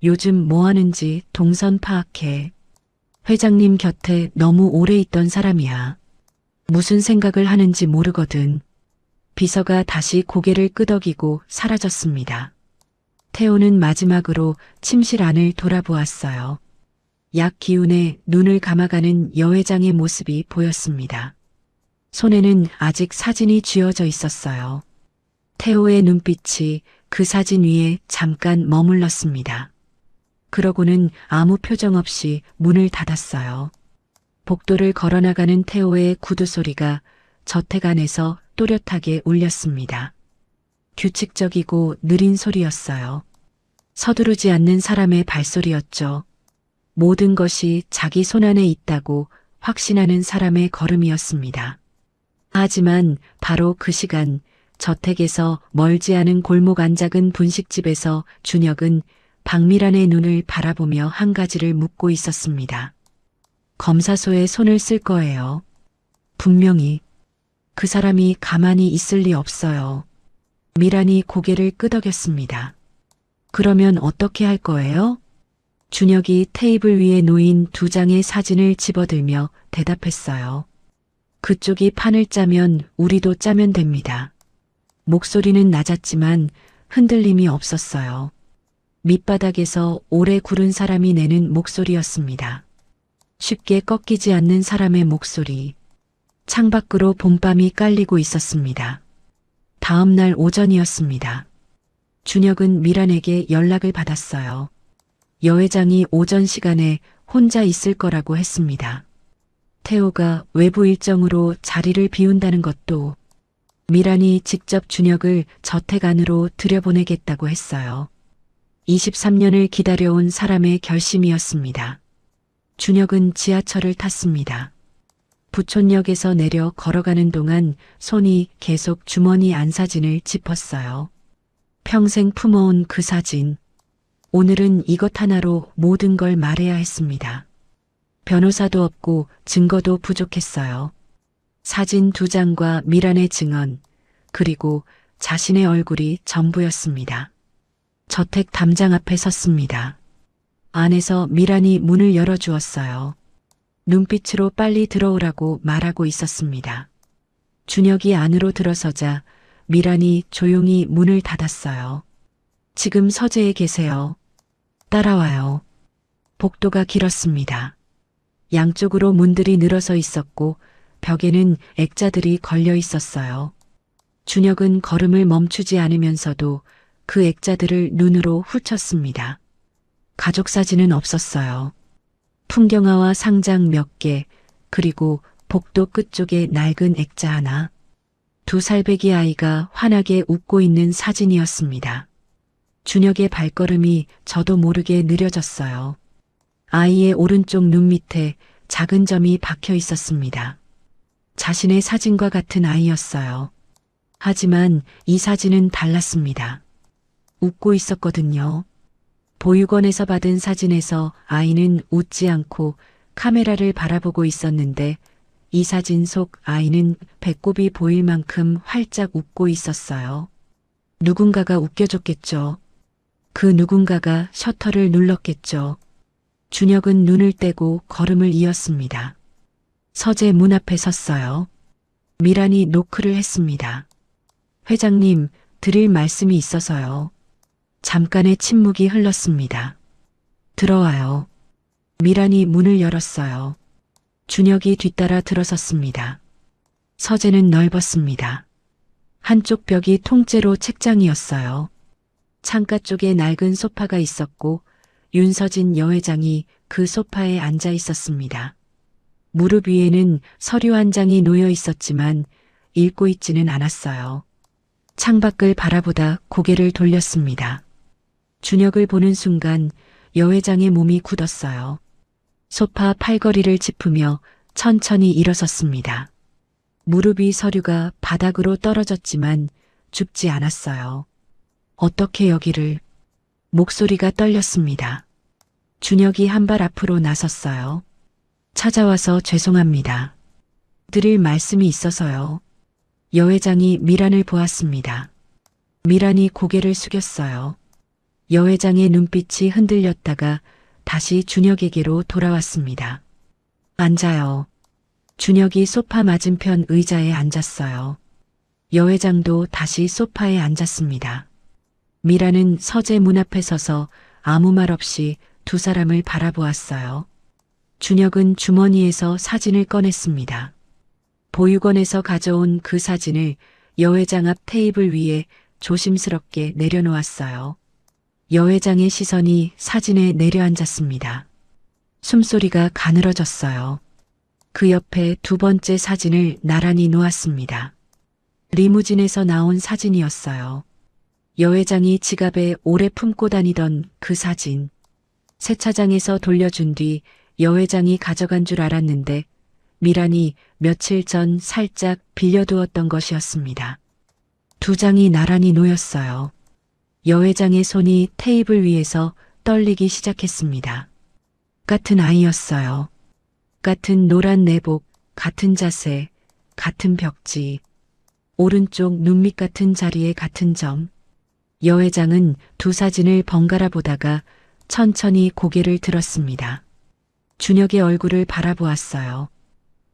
요즘 뭐 하는지 동선 파악해. 회장님 곁에 너무 오래 있던 사람이야. 무슨 생각을 하는지 모르거든. 비서가 다시 고개를 끄덕이고 사라졌습니다. 태호는 마지막으로 침실 안을 돌아보았어요. 약 기운에 눈을 감아가는 여 회장의 모습이 보였습니다. 손에는 아직 사진이 쥐어져 있었어요. 태호의 눈빛이 그 사진 위에 잠깐 머물렀습니다. 그러고는 아무 표정 없이 문을 닫았어요. 복도를 걸어나가는 태호의 구두 소리가 저택 안에서 또렷하게 울렸습니다. 규칙적이고 느린 소리였어요. 서두르지 않는 사람의 발소리였죠. 모든 것이 자기 손안에 있다고 확신하는 사람의 걸음이었습니다. 하지만 바로 그 시간 저택에서 멀지 않은 골목 안 작은 분식집에서 준혁은 박미란의 눈을 바라보며 한 가지를 묻고 있었습니다. 검사소에 손을 쓸 거예요. 분명히. 그 사람이 가만히 있을 리 없어요. 미란이 고개를 끄덕였습니다. 그러면 어떻게 할 거예요? 준혁이 테이블 위에 놓인 두 장의 사진을 집어들며 대답했어요. 그쪽이 판을 짜면 우리도 짜면 됩니다. 목소리는 낮았지만 흔들림이 없었어요. 밑바닥에서 오래 구른 사람이 내는 목소리였습니다. 쉽게 꺾이지 않는 사람의 목소리. 창밖으로 봄밤이 깔리고 있었습니다. 다음 날 오전이었습니다. 준혁은 미란에게 연락을 받았어요. 여 회장이 오전 시간에 혼자 있을 거라고 했습니다. 태호가 외부 일정으로 자리를 비운다는 것도 미란이 직접 준혁을 저택 안으로 들여보내겠다고 했어요. 23년을 기다려온 사람의 결심이었습니다. 준혁은 지하철을 탔습니다. 부촌역에서 내려 걸어가는 동안 손이 계속 주머니 안 사진을 짚었어요. 평생 품어온 그 사진. 오늘은 이것 하나로 모든 걸 말해야 했습니다. 변호사도 없고 증거도 부족했어요. 사진 2장과 미란의 증언, 그리고 자신의 얼굴이 전부였습니다. 저택 담장 앞에 섰습니다. 안에서 미란이 문을 열어주었어요. 눈빛으로 빨리 들어오라고 말하고 있었습니다. 준혁이 안으로 들어서자 미란이 조용히 문을 닫았어요. 지금 서재에 계세요. 따라와요. 복도가 길었습니다. 양쪽으로 문들이 늘어서 있었고 벽에는 액자들이 걸려 있었어요. 준혁은 걸음을 멈추지 않으면서도 그 액자들을 눈으로 훑었습니다. 가족 사진은 없었어요. 풍경화와 상장 몇 개, 그리고 복도 끝쪽에 낡은 액자 하나. 2살배기 아이가 환하게 웃고 있는 사진이었습니다. 준혁의 발걸음이 저도 모르게 느려졌어요. 아이의 오른쪽 눈 밑에 작은 점이 박혀 있었습니다. 자신의 사진과 같은 아이였어요. 하지만 이 사진은 달랐습니다. 웃고 있었거든요. 보육원에서 받은 사진에서 아이는 웃지 않고 카메라를 바라보고 있었는데 이 사진 속 아이는 배꼽이 보일 만큼 활짝 웃고 있었어요. 누군가가 웃겨줬겠죠. 그 누군가가 셔터를 눌렀겠죠. 준혁은 눈을 떼고 걸음을 이었습니다. 서재 문 앞에 섰어요. 미란이 노크를 했습니다. 회장님, 드릴 말씀이 있어서요. 잠깐의 침묵이 흘렀습니다. 들어와요. 미란이 문을 열었어요. 준혁이 뒤따라 들어섰습니다. 서재는 넓었습니다. 한쪽 벽이 통째로 책장이었어요. 창가 쪽에 낡은 소파가 있었고 윤서진 여회장이 그 소파에 앉아 있었습니다. 무릎 위에는 서류 한 장이 놓여 있었지만 읽고 있지는 않았어요. 창밖을 바라보다 고개를 돌렸습니다. 준혁을 보는 순간 여회장의 몸이 굳었어요. 소파 팔걸이를 짚으며 천천히 일어섰습니다. 무릎 위 서류가 바닥으로 떨어졌지만 줍지 않았어요. 어떻게 여기를... 목소리가 떨렸습니다. 준혁이 한 발 앞으로 나섰어요. 찾아와서 죄송합니다. 드릴 말씀이 있어서요. 여회장이 미란을 보았습니다. 미란이 고개를 숙였어요. 여회장의 눈빛이 흔들렸다가 다시 준혁에게로 돌아왔습니다. 앉아요. 준혁이 소파 맞은편 의자에 앉았어요. 여회장도 다시 소파에 앉았습니다. 미란은 서재 문 앞에 서서 아무 말 없이 두 사람을 바라보았어요. 준혁은 주머니에서 사진을 꺼냈습니다. 보육원에서 가져온 그 사진을 여회장 앞 테이블 위에 조심스럽게 내려놓았어요. 여회장의 시선이 사진에 내려앉았습니다. 숨소리가 가늘어졌어요. 그 옆에 2번째 사진을 나란히 놓았습니다. 리무진에서 나온 사진이었어요. 여회장이 지갑에 오래 품고 다니던 그 사진. 세차장에서 돌려준 뒤 여회장이 가져간 줄 알았는데 미란이 며칠 전 살짝 빌려두었던 것이었습니다. 2장이 나란히 놓였어요. 여회장의 손이 테이블 위에서 떨리기 시작했습니다. 같은 아이였어요. 같은 노란 내복, 같은 자세, 같은 벽지. 오른쪽 눈밑 같은 자리에 같은 점. 여회장은 두 사진을 번갈아 보다가 천천히 고개를 들었습니다. 준혁의 얼굴을 바라보았어요.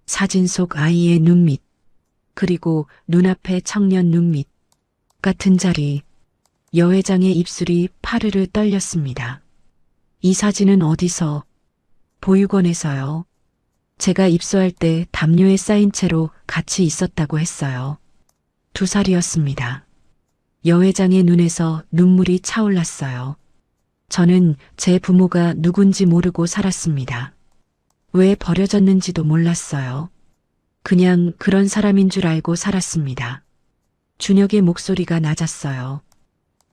사진 속 아이의 눈밑, 그리고 눈앞의 청년 눈밑 같은 자리. 여 회장의 입술이 파르르 떨렸습니다. 이 사진은 어디서? 보육원에서요. 제가 입소할 때 담요에 쌓인 채로 같이 있었다고 했어요. 2살이었습니다. 여 회장의 눈에서 눈물이 차올랐어요. 저는 제 부모가 누군지 모르고 살았습니다. 왜 버려졌는지도 몰랐어요. 그냥 그런 사람인 줄 알고 살았습니다. 준혁의 목소리가 낮았어요.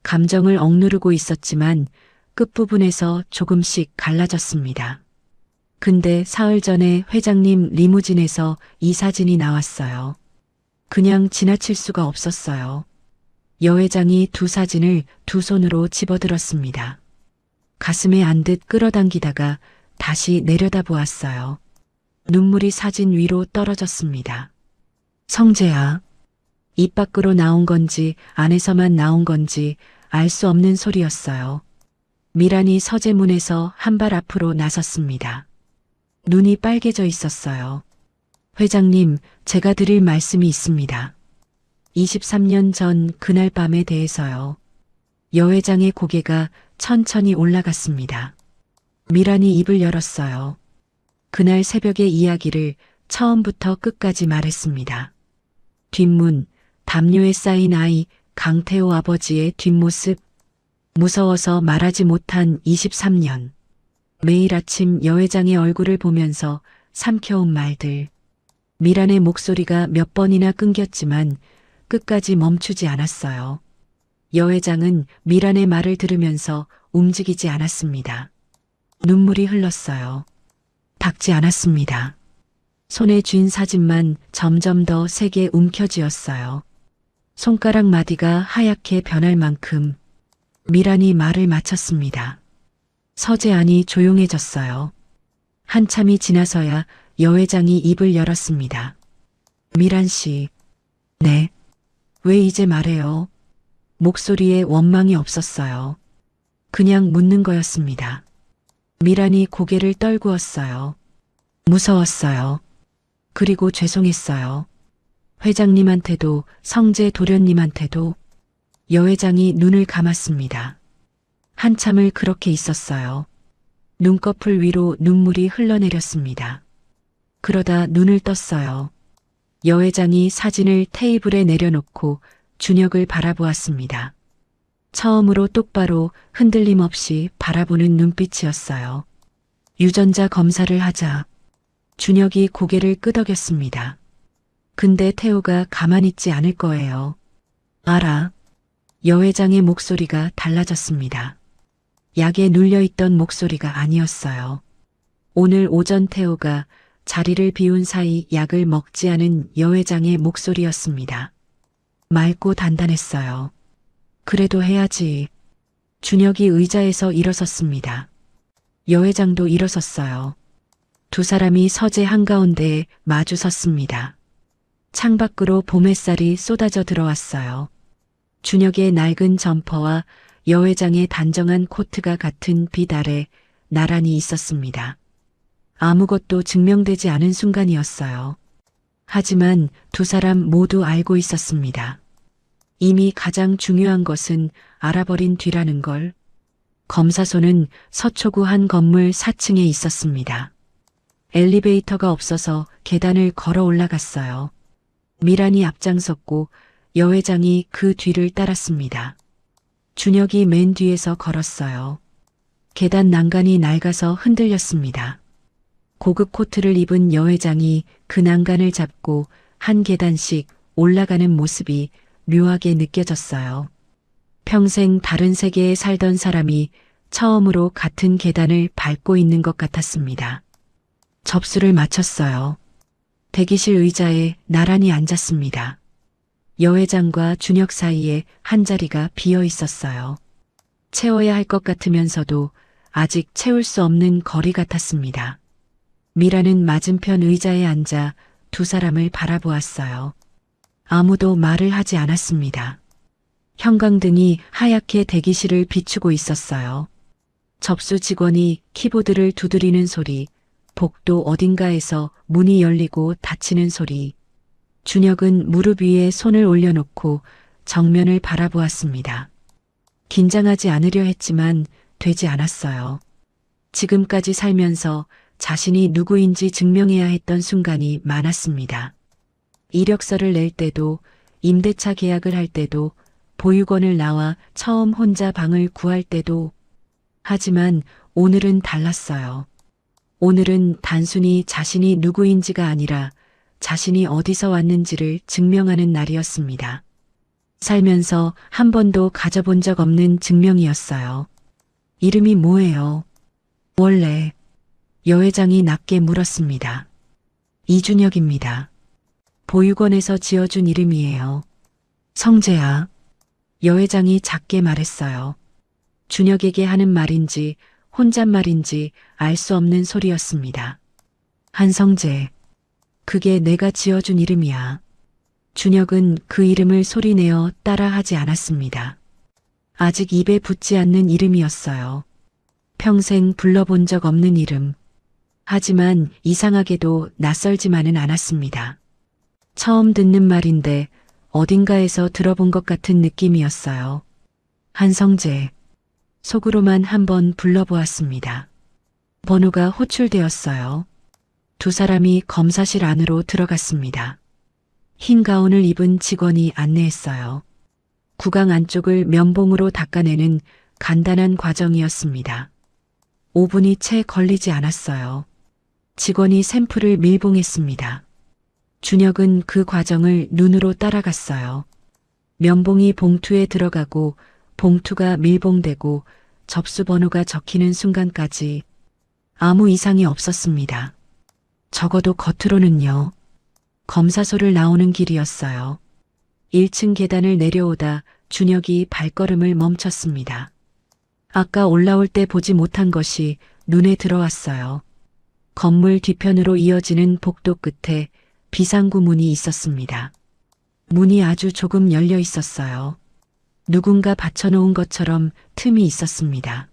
감정을 억누르고 있었지만 끝부분에서 조금씩 갈라졌습니다. 근데 사흘 전에 회장님 리무진에서 이 사진이 나왔어요. 그냥 지나칠 수가 없었어요. 여 회장이 두 사진을 두 손으로 집어들었습니다. 가슴에 안듯 끌어당기다가 다시 내려다보았어요. 눈물이 사진 위로 떨어졌습니다. 성재야. 입 밖으로 나온 건지 안에서만 나온 건지 알 수 없는 소리였어요. 미란이 서재문에서 한 발 앞으로 나섰습니다. 눈이 빨개져 있었어요. 회장님, 제가 드릴 말씀이 있습니다. 23년 전 그날 밤에 대해서요. 여 회장의 고개가 천천히 올라갔습니다. 미란이 입을 열었어요. 그날 새벽의 이야기를 처음부터 끝까지 말했습니다. 뒷문, 담요에 쌓인 아이, 강태호 아버지의 뒷모습, 무서워서 말하지 못한 23년. 매일 아침 여 회장의 얼굴을 보면서 삼켜온 말들. 미란의 목소리가 몇 번이나 끊겼지만 끝까지 멈추지 않았어요. 여 회장은 미란의 말을 들으면서 움직이지 않았습니다. 눈물이 흘렀어요. 닦지 않았습니다. 손에 쥔 사진만 점점 더 세게 움켜쥐었어요. 손가락 마디가 하얗게 변할 만큼. 미란이 말을 마쳤습니다. 서재안이 조용해졌어요. 한참이 지나서야 여 회장이 입을 열었습니다. 미란 씨. 네. 왜 이제 말해요? 목소리에 원망이 없었어요. 그냥 묻는 거였습니다. 미란이 고개를 떨구었어요. 무서웠어요. 그리고 죄송했어요. 회장님한테도 성재 도련님한테도. 여 회장이 눈을 감았습니다. 한참을 그렇게 있었어요. 눈꺼풀 위로 눈물이 흘러내렸습니다. 그러다 눈을 떴어요. 여 회장이 사진을 테이블에 내려놓고 준혁을 바라보았습니다. 처음으로 똑바로 흔들림 없이 바라보는 눈빛이었어요. 유전자 검사를 하자. 준혁이 고개를 끄덕였습니다. 근데 태호가 가만히 있지 않을 거예요. 알아. 여 회장의 목소리가 달라졌습니다. 약에 눌려있던 목소리가 아니었어요. 오늘 오전 태호가 자리를 비운 사이 약을 먹지 않은 여 회장의 목소리였습니다. 맑고 단단했어요. 그래도 해야지. 준혁이 의자에서 일어섰습니다. 여 회장도 일어섰어요. 두 사람이 서재 한가운데에 마주 섰습니다. 창밖으로 봄 햇살이 쏟아져 들어왔어요. 준혁의 낡은 점퍼와 여 회장의 단정한 코트가 같은 빛 아래 나란히 있었습니다. 아무것도 증명되지 않은 순간이었어요. 하지만 두 사람 모두 알고 있었습니다. 이미 가장 중요한 것은 알아버린 뒤라는 걸. 검사소는 서초구 한 건물 4층에 있었습니다. 엘리베이터가 없어서 계단을 걸어 올라갔어요. 미란이 앞장섰고 여 회장이 그 뒤를 따랐습니다. 준혁이 맨 뒤에서 걸었어요. 계단 난간이 낡아서 흔들렸습니다. 고급 코트를 입은 여 회장이 그 난간을 잡고 한 계단씩 올라가는 모습이 묘하게 느껴졌어요. 평생 다른 세계에 살던 사람이 처음으로 같은 계단을 밟고 있는 것 같았습니다. 접수를 마쳤어요. 대기실 의자에 나란히 앉았습니다. 여 회장과 준혁 사이에 한 자리가 비어 있었어요. 채워야 할 것 같으면서도 아직 채울 수 없는 거리 같았습니다. 미라는 맞은편 의자에 앉아 두 사람을 바라보았어요. 아무도 말을 하지 않았습니다. 형광등이 하얗게 대기실을 비추고 있었어요. 접수 직원이 키보드를 두드리는 소리, 복도 어딘가에서 문이 열리고 닫히는 소리. 준혁은 무릎 위에 손을 올려놓고 정면을 바라보았습니다. 긴장하지 않으려 했지만 되지 않았어요. 지금까지 살면서 자신이 누구인지 증명해야 했던 순간이 많았습니다. 이력서를 낼 때도, 임대차 계약을 할 때도, 보육원을 나와 처음 혼자 방을 구할 때도. 하지만 오늘은 달랐어요. 오늘은 단순히 자신이 누구인지가 아니라 자신이 어디서 왔는지를 증명하는 날이었습니다. 살면서 한 번도 가져본 적 없는 증명이었어요. 이름이 뭐예요? 원래 여 회장이 낮게 물었습니다. 이준혁입니다. 보육원에서 지어준 이름이에요. 성재야. 여 회장이 작게 말했어요. 준혁에게 하는 말인지 혼잣말인지 알 수 없는 소리였습니다. 한성재. 그게 내가 지어준 이름이야. 준혁은 그 이름을 소리내어 따라하지 않았습니다. 아직 입에 붙지 않는 이름이었어요. 평생 불러본 적 없는 이름. 하지만 이상하게도 낯설지만은 않았습니다. 처음 듣는 말인데 어딘가에서 들어본 것 같은 느낌이었어요. 한성재. 속으로만 한번 불러보았습니다. 번호가 호출되었어요. 두 사람이 검사실 안으로 들어갔습니다. 흰 가운을 입은 직원이 안내했어요. 구강 안쪽을 면봉으로 닦아내는 간단한 과정이었습니다. 5분이 채 걸리지 않았어요. 직원이 샘플을 밀봉했습니다. 준혁은 그 과정을 눈으로 따라갔어요. 면봉이 봉투에 들어가고 봉투가 밀봉되고 접수 번호가 적히는 순간까지 아무 이상이 없었습니다. 적어도 겉으로는요. 검사소를 나오는 길이었어요. 1층 계단을 내려오다 준혁이 발걸음을 멈췄습니다. 아까 올라올 때 보지 못한 것이 눈에 들어왔어요. 건물 뒤편으로 이어지는 복도 끝에 비상구 문이 있었습니다. 문이 아주 조금 열려 있었어요. 누군가 받쳐놓은 것처럼 틈이 있었습니다.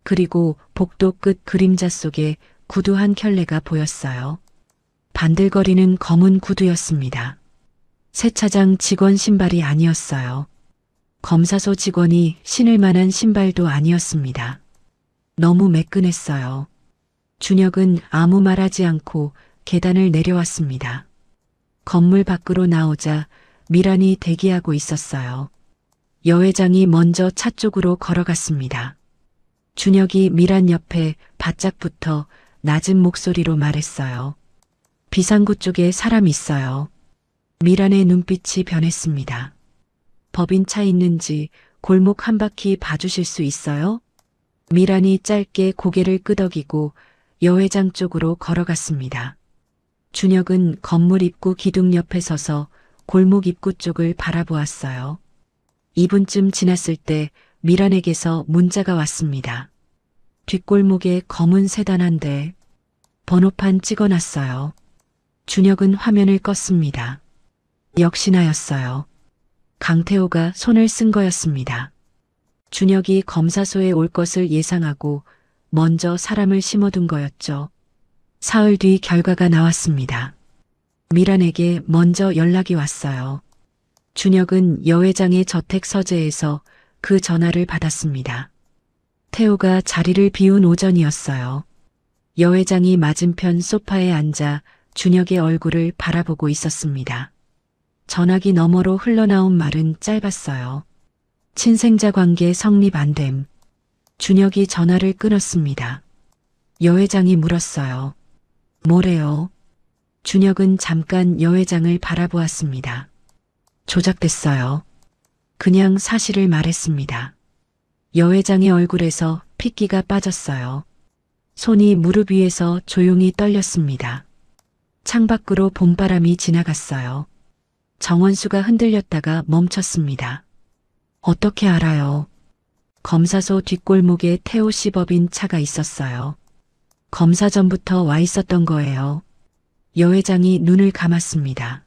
그리고 복도 끝 그림자 속에 구두 한 켤레가 보였어요. 반들거리는 검은 구두였습니다. 세차장 직원 신발이 아니었어요. 검사소 직원이 신을 만한 신발도 아니었습니다. 너무 매끈했어요. 준혁은 아무 말하지 않고 계단을 내려왔습니다. 건물 밖으로 나오자 미란이 대기하고 있었어요. 여 회장이 먼저 차 쪽으로 걸어갔습니다. 준혁이 미란 옆에 바짝 붙어 낮은 목소리로 말했어요. 비상구 쪽에 사람 있어요. 미란의 눈빛이 변했습니다. 법인차 있는지 골목 한 바퀴 봐주실 수 있어요? 미란이 짧게 고개를 끄덕이고 여 회장 쪽으로 걸어갔습니다. 준혁은 건물 입구 기둥 옆에 서서 골목 입구 쪽을 바라보았어요. 2분쯤 지났을 때 미란에게서 문자가 왔습니다. 뒷골목에 검은 세단 한 대, 번호판 찍어놨어요. 준혁은 화면을 껐습니다. 역시나였어요. 강태호가 손을 쓴 거였습니다. 준혁이 검사소에 올 것을 예상하고 먼저 사람을 심어둔 거였죠. 사흘 뒤 결과가 나왔습니다. 미란에게 먼저 연락이 왔어요. 준혁은 여 회장의 저택 서재에서 그 전화를 받았습니다. 태호가 자리를 비운 오전이었어요. 여 회장이 맞은편 소파에 앉아 준혁의 얼굴을 바라보고 있었습니다. 전화기 너머로 흘러나온 말은 짧았어요. 친생자 관계 성립 안 됨. 준혁이 전화를 끊었습니다. 여 회장이 물었어요. 뭐래요? 준혁은 잠깐 여 회장을 바라보았습니다. 조작됐어요. 그냥 사실을 말했습니다. 여 회장의 얼굴에서 핏기가 빠졌어요. 손이 무릎 위에서 조용히 떨렸습니다. 창밖으로 봄바람이 지나갔어요. 정원수가 흔들렸다가 멈췄습니다. 어떻게 알아요? 검사소 뒷골목에 태호 씨 법인 차가 있었어요. 검사 전부터 와 있었던 거예요. 여 회장이 눈을 감았습니다.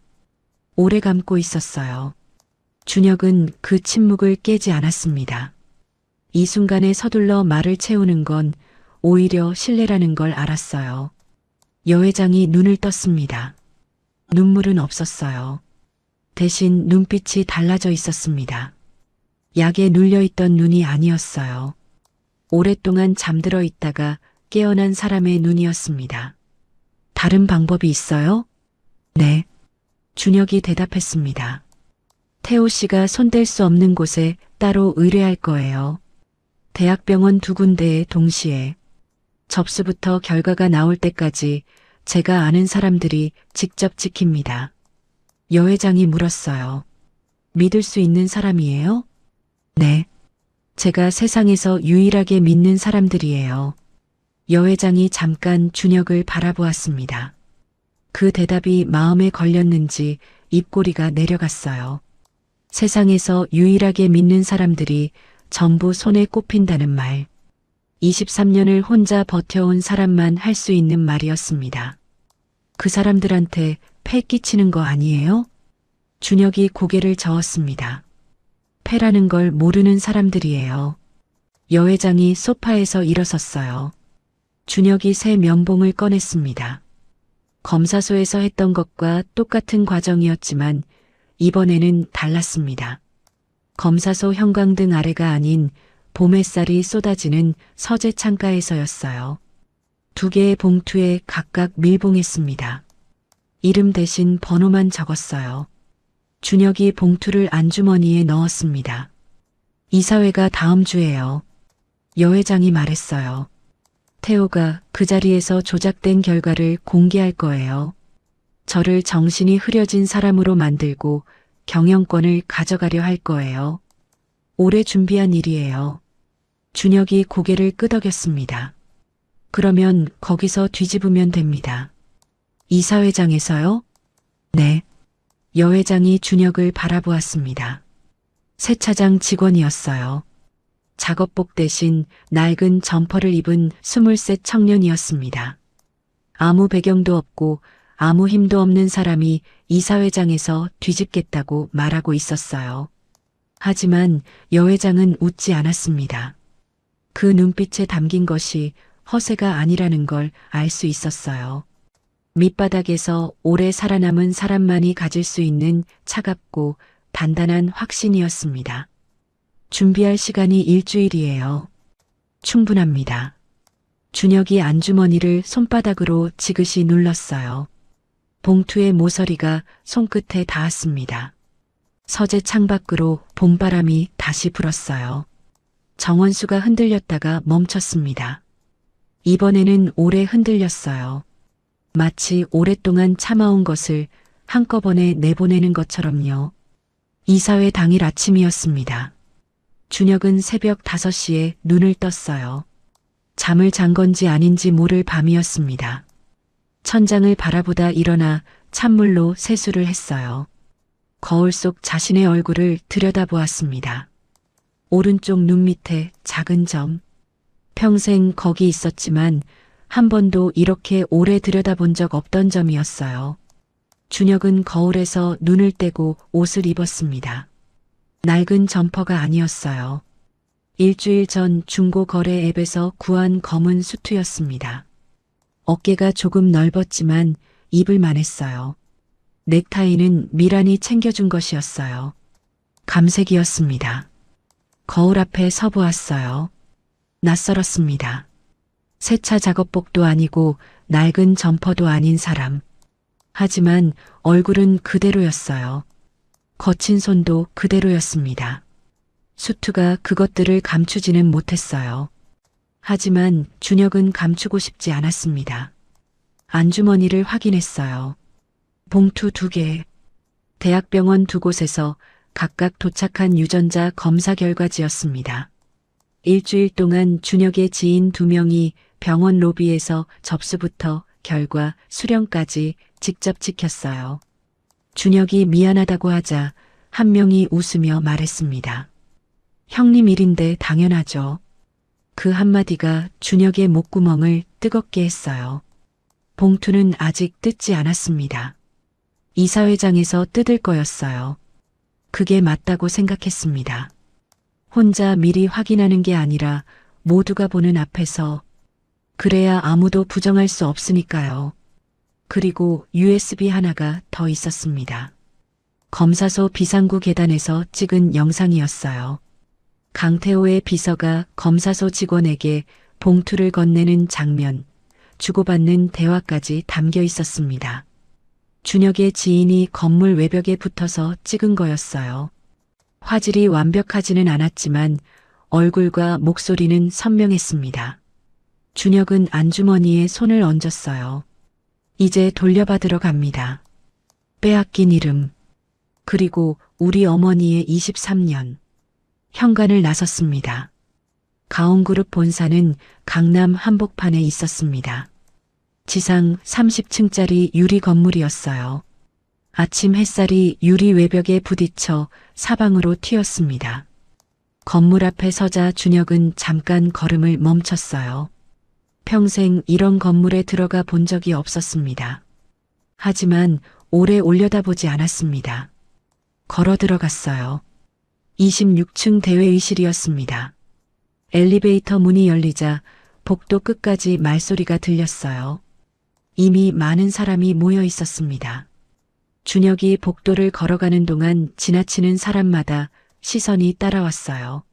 오래 감고 있었어요. 준혁은 그 침묵을 깨지 않았습니다. 이 순간에 서둘러 말을 채우는 건 오히려 실례라는 걸 알았어요. 여 회장이 눈을 떴습니다. 눈물은 없었어요. 대신 눈빛이 달라져 있었습니다. 약에 눌려있던 눈이 아니었어요. 오랫동안 잠들어 있다가 깨어난 사람의 눈이었습니다. 다른 방법이 있어요? 네. 준혁이 대답했습니다. 태호 씨가 손댈 수 없는 곳에 따로 의뢰할 거예요. 대학병원 2군데에 동시에. 접수부터 결과가 나올 때까지 제가 아는 사람들이 직접 지킵니다. 여 회장이 물었어요. 믿을 수 있는 사람이에요? 네. 제가 세상에서 유일하게 믿는 사람들이에요. 여 회장이 잠깐 준혁을 바라보았습니다. 그 대답이 마음에 걸렸는지 입꼬리가 내려갔어요. 세상에서 유일하게 믿는 사람들이 전부 손에 꼽힌다는 말. 23년을 혼자 버텨온 사람만 할 수 있는 말이었습니다. 그 사람들한테 패 끼치는 거 아니에요? 준혁이 고개를 저었습니다. 패라는 걸 모르는 사람들이에요. 여 회장이 소파에서 일어섰어요. 준혁이 새 면봉을 꺼냈습니다. 검사소에서 했던 것과 똑같은 과정이었지만 이번에는 달랐습니다. 검사소 형광등 아래가 아닌 봄 햇살이 쏟아지는 서재 창가에서였어요. 2개의 봉투에 각각 밀봉했습니다. 이름 대신 번호만 적었어요. 준혁이 봉투를 안주머니에 넣었습니다. 이사회가 다음 주에요. 여 회장이 말했어요. 태호가 그 자리에서 조작된 결과를 공개할 거예요. 저를 정신이 흐려진 사람으로 만들고 경영권을 가져가려 할 거예요. 오래 준비한 일이에요. 준혁이 고개를 끄덕였습니다. 그러면 거기서 뒤집으면 됩니다. 이사회장에서요? 네. 여 회장이 준혁을 바라보았습니다. 세차장 직원이었어요. 작업복 대신 낡은 점퍼를 입은 23 청년이었습니다. 아무 배경도 없고 아무 힘도 없는 사람이 이사회장에서 뒤집겠다고 말하고 있었어요. 하지만 여 회장은 웃지 않았습니다. 그 눈빛에 담긴 것이 허세가 아니라는 걸 알 수 있었어요. 밑바닥에서 오래 살아남은 사람만이 가질 수 있는 차갑고 단단한 확신이었습니다. 준비할 시간이 일주일이에요. 충분합니다. 준혁이 안주머니를 손바닥으로 지그시 눌렀어요. 봉투의 모서리가 손끝에 닿았습니다. 서재 창밖으로 봄바람이 다시 불었어요. 정원수가 흔들렸다가 멈췄습니다. 이번에는 오래 흔들렸어요. 마치 오랫동안 참아온 것을 한꺼번에 내보내는 것처럼요. 이사회 당일 아침이었습니다. 준혁은 새벽 5시에 눈을 떴어요. 잠을 잔 건지 아닌지 모를 밤이었습니다. 천장을 바라보다 일어나 찬물로 세수를 했어요. 거울 속 자신의 얼굴을 들여다보았습니다. 오른쪽 눈 밑에 작은 점. 평생 거기 있었지만 한 번도 이렇게 오래 들여다본 적 없던 점이었어요. 준혁은 거울에서 눈을 떼고 옷을 입었습니다. 낡은 점퍼가 아니었어요. 일주일 전 중고 거래 앱에서 구한 검은 수트였습니다. 어깨가 조금 넓었지만 입을만 했어요. 넥타이는 미란이 챙겨준 것이었어요. 감색이었습니다. 거울 앞에 서보았어요. 낯설었습니다. 세차 작업복도 아니고 낡은 점퍼도 아닌 사람. 하지만 얼굴은 그대로였어요. 거친 손도 그대로였습니다. 수트가 그것들을 감추지는 못했어요. 하지만 준혁은 감추고 싶지 않았습니다. 안주머니를 확인했어요. 봉투 2개. 대학병원 2곳에서 각각 도착한 유전자 검사 결과지였습니다. 일주일 동안 준혁의 지인 2명이 병원 로비에서 접수부터 결과 수령까지 직접 지켰어요. 준혁이 미안하다고 하자 한 명이 웃으며 말했습니다. 형님 일인데 당연하죠. 그 한마디가 준혁의 목구멍을 뜨겁게 했어요. 봉투는 아직 뜯지 않았습니다. 이사회장에서 뜯을 거였어요. 그게 맞다고 생각했습니다. 혼자 미리 확인하는 게 아니라 모두가 보는 앞에서, 그래야 아무도 부정할 수 없으니까요. 그리고 USB 하나가 더 있었습니다. 검사소 비상구 계단에서 찍은 영상이었어요. 강태호의 비서가 검사소 직원에게 봉투를 건네는 장면, 주고받는 대화까지 담겨 있었습니다. 준혁의 지인이 건물 외벽에 붙어서 찍은 거였어요. 화질이 완벽하지는 않았지만 얼굴과 목소리는 선명했습니다. 준혁은 안주머니에 손을 얹었어요. 이제 돌려받으러 갑니다. 빼앗긴 이름, 그리고 우리 어머니의 23년. 현관을 나섰습니다. 가온그룹 본사는 강남 한복판에 있었습니다. 지상 30층짜리 유리 건물이었어요. 아침 햇살이 유리 외벽에 부딪혀 사방으로 튀었습니다. 건물 앞에 서자 준혁은 잠깐 걸음을 멈췄어요. 평생 이런 건물에 들어가 본 적이 없었습니다. 하지만 오래 올려다보지 않았습니다. 걸어 들어갔어요. 26층 대회의실이었습니다. 엘리베이터 문이 열리자 복도 끝까지 말소리가 들렸어요. 이미 많은 사람이 모여 있었습니다. 준혁이 복도를 걸어가는 동안 지나치는 사람마다 시선이 따라왔어요.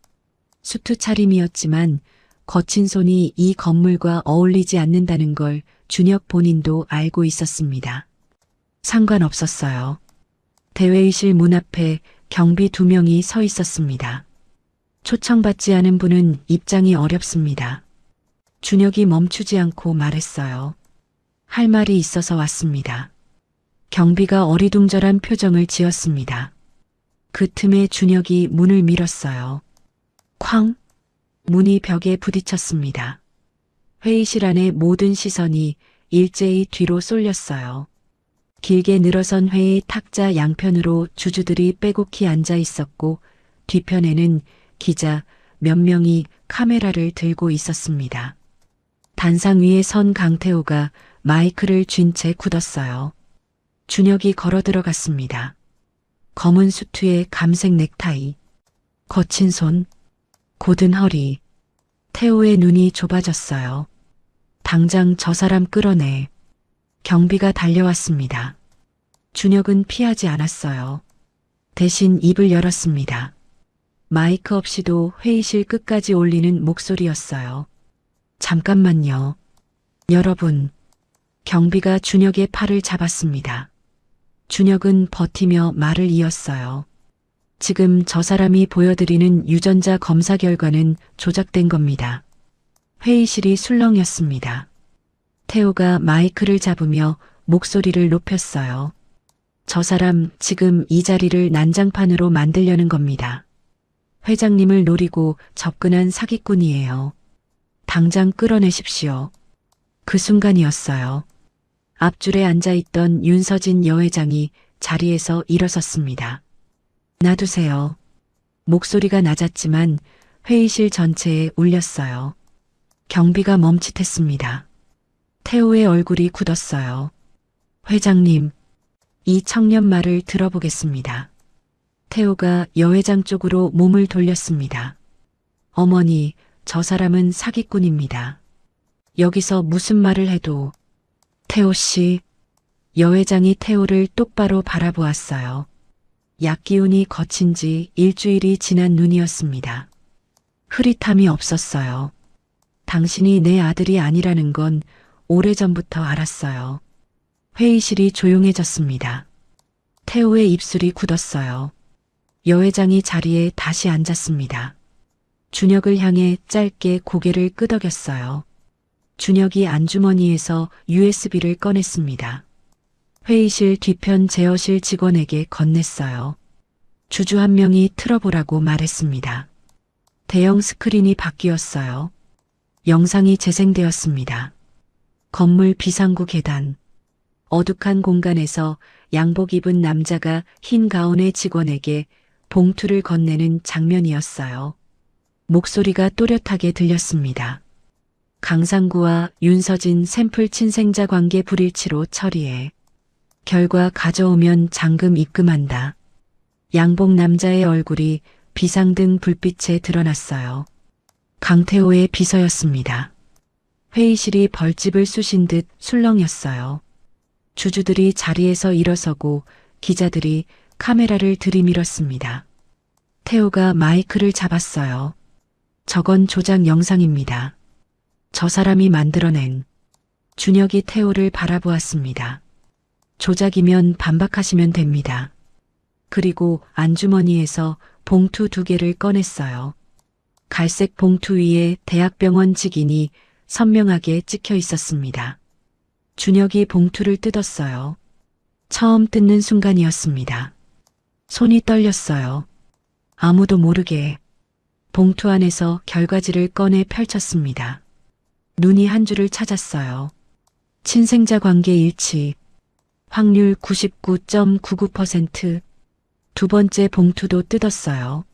수트 차림이었지만 거친 손이 이 건물과 어울리지 않는다는 걸 준혁 본인도 알고 있었습니다. 상관없었어요. 대회의실 문 앞에 경비 2명이 서 있었습니다. 초청받지 않은 분은 입장이 어렵습니다. 준혁이 멈추지 않고 말했어요. 할 말이 있어서 왔습니다. 경비가 어리둥절한 표정을 지었습니다. 그 틈에 준혁이 문을 밀었어요. 쾅! 문이 벽에 부딪혔습니다. 회의실 안의 모든 시선이 일제히 뒤로 쏠렸어요. 길게 늘어선 회의 탁자 양편으로 주주들이 빼곡히 앉아 있었고 뒤편에는 기자 몇 명이 카메라를 들고 있었습니다. 단상 위에 선 강태호가 마이크를 쥔 채 굳었어요. 준혁이 걸어 들어갔습니다. 검은 수트에 감색 넥타이, 거친 손, 곧은 허리. 태호의 눈이 좁아졌어요. 당장 저 사람 끌어내. 경비가 달려왔습니다. 준혁은 피하지 않았어요. 대신 입을 열었습니다. 마이크 없이도 회의실 끝까지 올리는 목소리였어요. 잠깐만요. 여러분. 경비가 준혁의 팔을 잡았습니다. 준혁은 버티며 말을 이었어요. 지금 저 사람이 보여드리는 유전자 검사 결과는 조작된 겁니다. 회의실이 술렁였습니다. 태호가 마이크를 잡으며 목소리를 높였어요. 저 사람 지금 이 자리를 난장판으로 만들려는 겁니다. 회장님을 노리고 접근한 사기꾼이에요. 당장 끌어내십시오. 그 순간이었어요. 앞줄에 앉아있던 윤서진 여회장이 자리에서 일어섰습니다. 놔두세요. 목소리가 낮았지만 회의실 전체에 울렸어요. 경비가 멈칫했습니다. 태호의 얼굴이 굳었어요. 회장님, 이 청년 말을 들어보겠습니다. 태호가 여회장 쪽으로 몸을 돌렸습니다. 어머니, 저 사람은 사기꾼입니다. 여기서 무슨 말을 해도. 태호 씨, 여회장이 태호를 똑바로 바라보았어요. 약기운이 거친 지 일주일이 지난 눈이었습니다. 흐릿함이 없었어요. 당신이 내 아들이 아니라는 건 오래전부터 알았어요. 회의실이 조용해졌습니다. 태호의 입술이 굳었어요. 여회장이 자리에 다시 앉았습니다. 준혁을 향해 짧게 고개를 끄덕였어요. 준혁이 안주머니에서 USB를 꺼냈습니다. 회의실 뒤편 제어실 직원에게 건넸어요. 주주 한 명이 틀어보라고 말했습니다. 대형 스크린이 바뀌었어요. 영상이 재생되었습니다. 건물 비상구 계단. 어둑한 공간에서 양복 입은 남자가 흰 가운의 직원에게 봉투를 건네는 장면이었어요. 목소리가 또렷하게 들렸습니다. 강상구와 윤서진 샘플 친생자 관계 불일치로 처리해. 결과 가져오면 잔금 입금한다. 양복 남자의 얼굴이 비상등 불빛에 드러났어요. 강태호의 비서였습니다. 회의실이 벌집을 쑤신 듯 술렁였어요. 주주들이 자리에서 일어서고 기자들이 카메라를 들이밀었습니다. 태호가 마이크를 잡았어요. 저건 조작 영상입니다. 저 사람이 만들어낸. 준혁이 태호를 바라보았습니다. 조작이면 반박하시면 됩니다. 그리고 안주머니에서 봉투 2개를 꺼냈어요. 갈색 봉투 위에 대학병원 직인이 선명하게 찍혀 있었습니다. 준혁이 봉투를 뜯었어요. 처음 뜯는 순간이었습니다. 손이 떨렸어요. 아무도 모르게 봉투 안에서 결과지를 꺼내 펼쳤습니다. 눈이 한 줄을 찾았어요. 친생자 관계 일치. 확률 99.99%. 두 번째 봉투도 뜯었어요.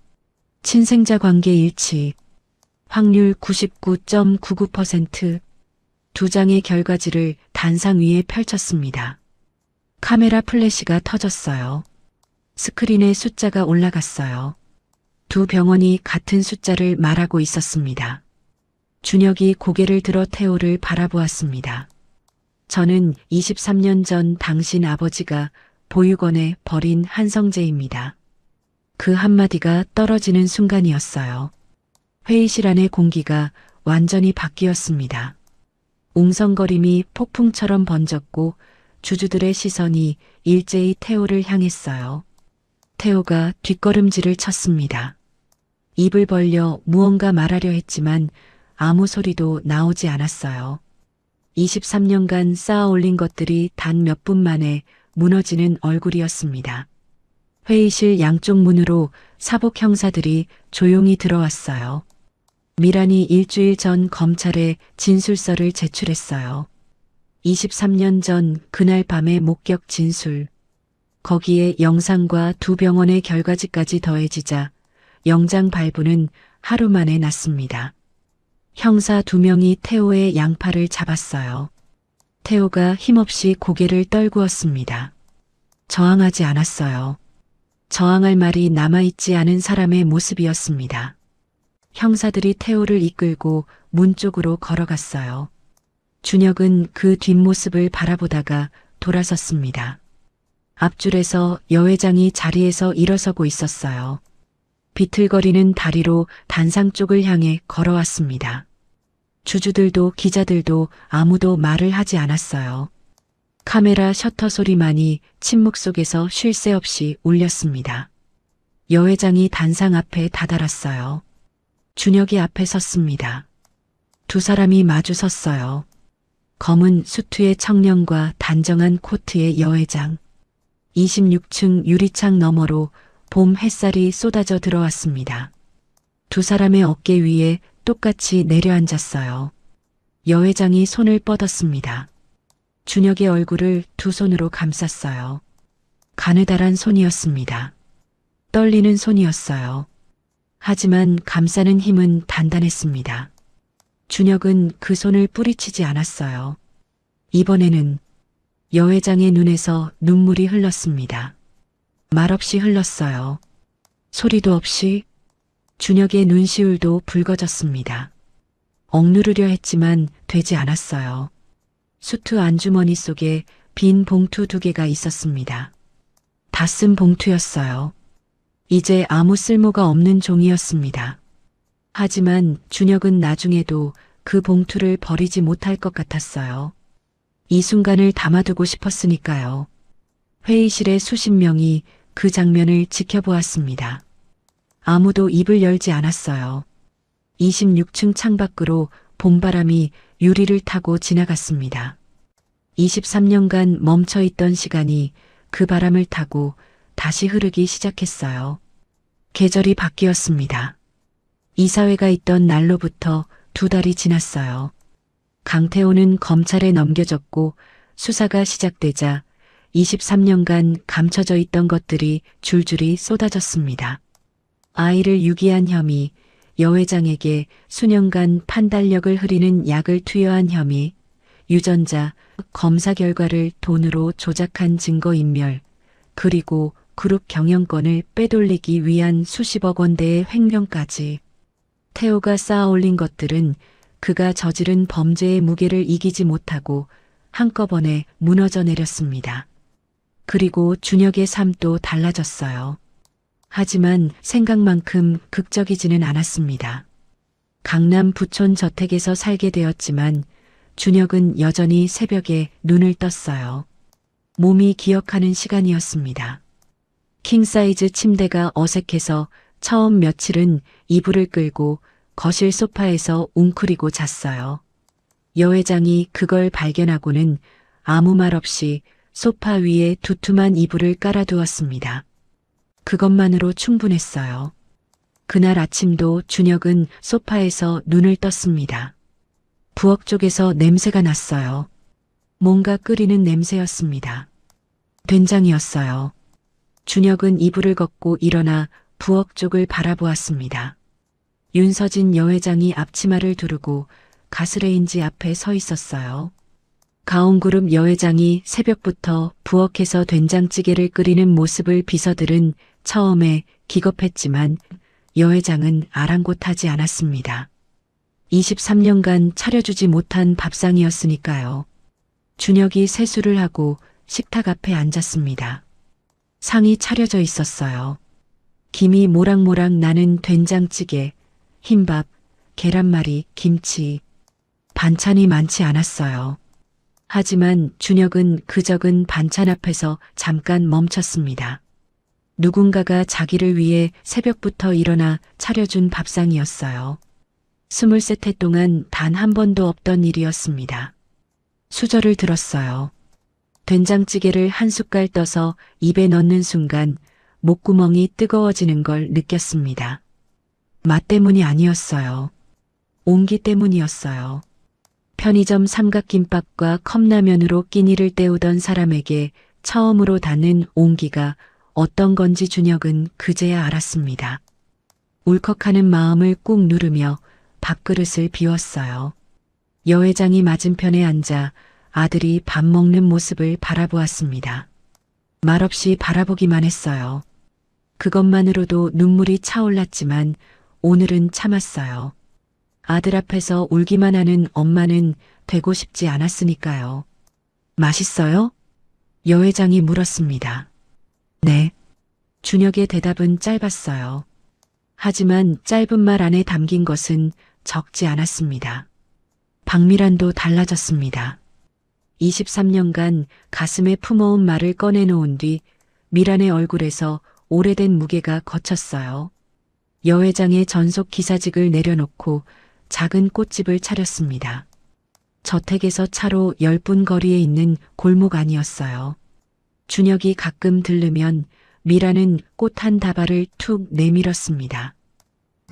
친생자 관계 일치. 확률 99.99%. 두 장의 결과지를 단상 위에 펼쳤습니다. 카메라 플래시가 터졌어요. 스크린에 숫자가 올라갔어요. 두 병원이 같은 숫자를 말하고 있었습니다. 준혁이 고개를 들어 태호를 바라보았습니다. 저는 23년 전 당신 아버지가 보육원에 버린 한성재입니다. 그 한마디가 떨어지는 순간이었어요. 회의실 안의 공기가 완전히 바뀌었습니다. 웅성거림이 폭풍처럼 번졌고 주주들의 시선이 일제히 태호를 향했어요. 태호가 뒷걸음질을 쳤습니다. 입을 벌려 무언가 말하려 했지만 아무 소리도 나오지 않았어요. 23년간 쌓아 올린 것들이 단 몇 분 만에 무너지는 얼굴이었습니다. 회의실 양쪽 문으로 사복 형사들이 조용히 들어왔어요. 미란이 일주일 전 검찰에 진술서를 제출했어요. 23년 전 그날 밤의 목격 진술. 거기에 영상과 두 병원의 결과지까지 더해지자 영장 발부는 하루 만에 났습니다. 형사 2명이 태호의 양팔을 잡았어요. 태호가 힘없이 고개를 떨구었습니다. 저항하지 않았어요. 저항할 말이 남아있지 않은 사람의 모습이었습니다. 형사들이 태호를 이끌고 문 쪽으로 걸어갔어요. 준혁은 그 뒷모습을 바라보다가 돌아섰습니다. 앞줄에서 여 회장이 자리에서 일어서고 있었어요. 비틀거리는 다리로 단상 쪽을 향해 걸어왔습니다. 주주들도 기자들도 아무도 말을 하지 않았어요. 카메라 셔터 소리만이 침묵 속에서 쉴 새 없이 울렸습니다. 여 회장이 단상 앞에 다다랐어요. 준혁이 앞에 섰습니다. 두 사람이 마주 섰어요. 검은 수트의 청년과 단정한 코트의 여 회장. 26층 유리창 너머로 봄 햇살이 쏟아져 들어왔습니다. 두 사람의 어깨 위에 똑같이 내려앉았어요. 여 회장이 손을 뻗었습니다. 준혁의 얼굴을 두 손으로 감쌌어요. 가느다란 손이었습니다. 떨리는 손이었어요. 하지만 감싸는 힘은 단단했습니다. 준혁은 그 손을 뿌리치지 않았어요. 이번에는 여 회장의 눈에서 눈물이 흘렀습니다. 말없이 흘렀어요. 소리도 없이. 준혁의 눈시울도 붉어졌습니다. 억누르려 했지만 되지 않았어요. 수트 안주머니 속에 빈 봉투 2개가 있었습니다. 다 쓴 봉투였어요. 이제 아무 쓸모가 없는 종이었습니다. 하지만 준혁은 나중에도 그 봉투를 버리지 못할 것 같았어요. 이 순간을 담아두고 싶었으니까요. 회의실의 수십 명이 그 장면을 지켜보았습니다. 아무도 입을 열지 않았어요. 26층 창밖으로 봄바람이 유리를 타고 지나갔습니다. 23년간 멈춰있던 시간이 그 바람을 타고 다시 흐르기 시작했어요. 계절이 바뀌었습니다. 이사회가 있던 날로부터 2달이 지났어요. 강태호는 검찰에 넘겨졌고 수사가 시작되자 23년간 감춰져 있던 것들이 줄줄이 쏟아졌습니다. 아이를 유기한 혐의, 여 회장에게 수년간 판단력을 흐리는 약을 투여한 혐의, 유전자, 검사 결과를 돈으로 조작한 증거인멸, 그리고 그룹 경영권을 빼돌리기 위한 수십억 원대의 횡령까지. 태호가 쌓아 올린 것들은 그가 저지른 범죄의 무게를 이기지 못하고 한꺼번에 무너져 내렸습니다. 그리고 준혁의 삶도 달라졌어요. 하지만 생각만큼 극적이지는 않았습니다. 강남 부촌 저택에서 살게 되었지만 준혁은 여전히 새벽에 눈을 떴어요. 몸이 기억하는 시간이었습니다. 킹사이즈 침대가 어색해서 처음 며칠은 이불을 끌고 거실 소파에서 웅크리고 잤어요. 여 회장이 그걸 발견하고는 아무 말 없이 소파 위에 두툼한 이불을 깔아두었습니다. 그것만으로 충분했어요. 그날 아침도 준혁은 소파에서 눈을 떴습니다. 부엌 쪽에서 냄새가 났어요. 뭔가 끓이는 냄새였습니다. 된장이었어요. 준혁은 이불을 걷고 일어나 부엌 쪽을 바라보았습니다. 윤서진 여회장이 앞치마를 두르고 가스레인지 앞에 서 있었어요. 가온그룹 여회장이 새벽부터 부엌에서 된장찌개를 끓이는 모습을 비서들은 처음에 기겁했지만 여회장은 아랑곳하지 않았습니다. 23년간 차려주지 못한 밥상이었으니까요. 준혁이 세수를 하고 식탁 앞에 앉았습니다. 상이 차려져 있었어요. 김이 모락모락 나는 된장찌개, 흰밥, 계란말이, 김치. 반찬이 많지 않았어요. 하지만 준혁은 그 적은 반찬 앞에서 잠깐 멈췄습니다. 누군가가 자기를 위해 새벽부터 일어나 차려준 밥상이었어요. 23해 동안 단 한 번도 없던 일이었습니다. 수저를 들었어요. 된장찌개를 한 숟갈 떠서 입에 넣는 순간 목구멍이 뜨거워지는 걸 느꼈습니다. 맛 때문이 아니었어요. 온기 때문이었어요. 편의점 삼각김밥과 컵라면으로 끼니를 때우던 사람에게 처음으로 닿는 온기가 어떤 건지 준혁은 그제야 알았습니다. 울컥하는 마음을 꾹 누르며 밥그릇을 비웠어요. 여회장이 맞은편에 앉아 아들이 밥 먹는 모습을 바라보았습니다. 말없이 바라보기만 했어요. 그것만으로도 눈물이 차올랐지만 오늘은 참았어요. 아들 앞에서 울기만 하는 엄마는 되고 싶지 않았으니까요. 맛있어요? 여회장이 물었습니다. 네. 준혁의 대답은 짧았어요. 하지만 짧은 말 안에 담긴 것은 적지 않았습니다. 박미란도 달라졌습니다. 23년간 가슴에 품어온 말을 꺼내놓은 뒤 미란의 얼굴에서 오래된 무게가 걷혔어요. 여회장의 전속 기사직을 내려놓고 작은 꽃집을 차렸습니다. 저택에서 차로 10분 거리에 있는 골목 아니었어요. 준혁이 가끔 들르면 미라는 꽃 한 다발을 툭 내밀었습니다.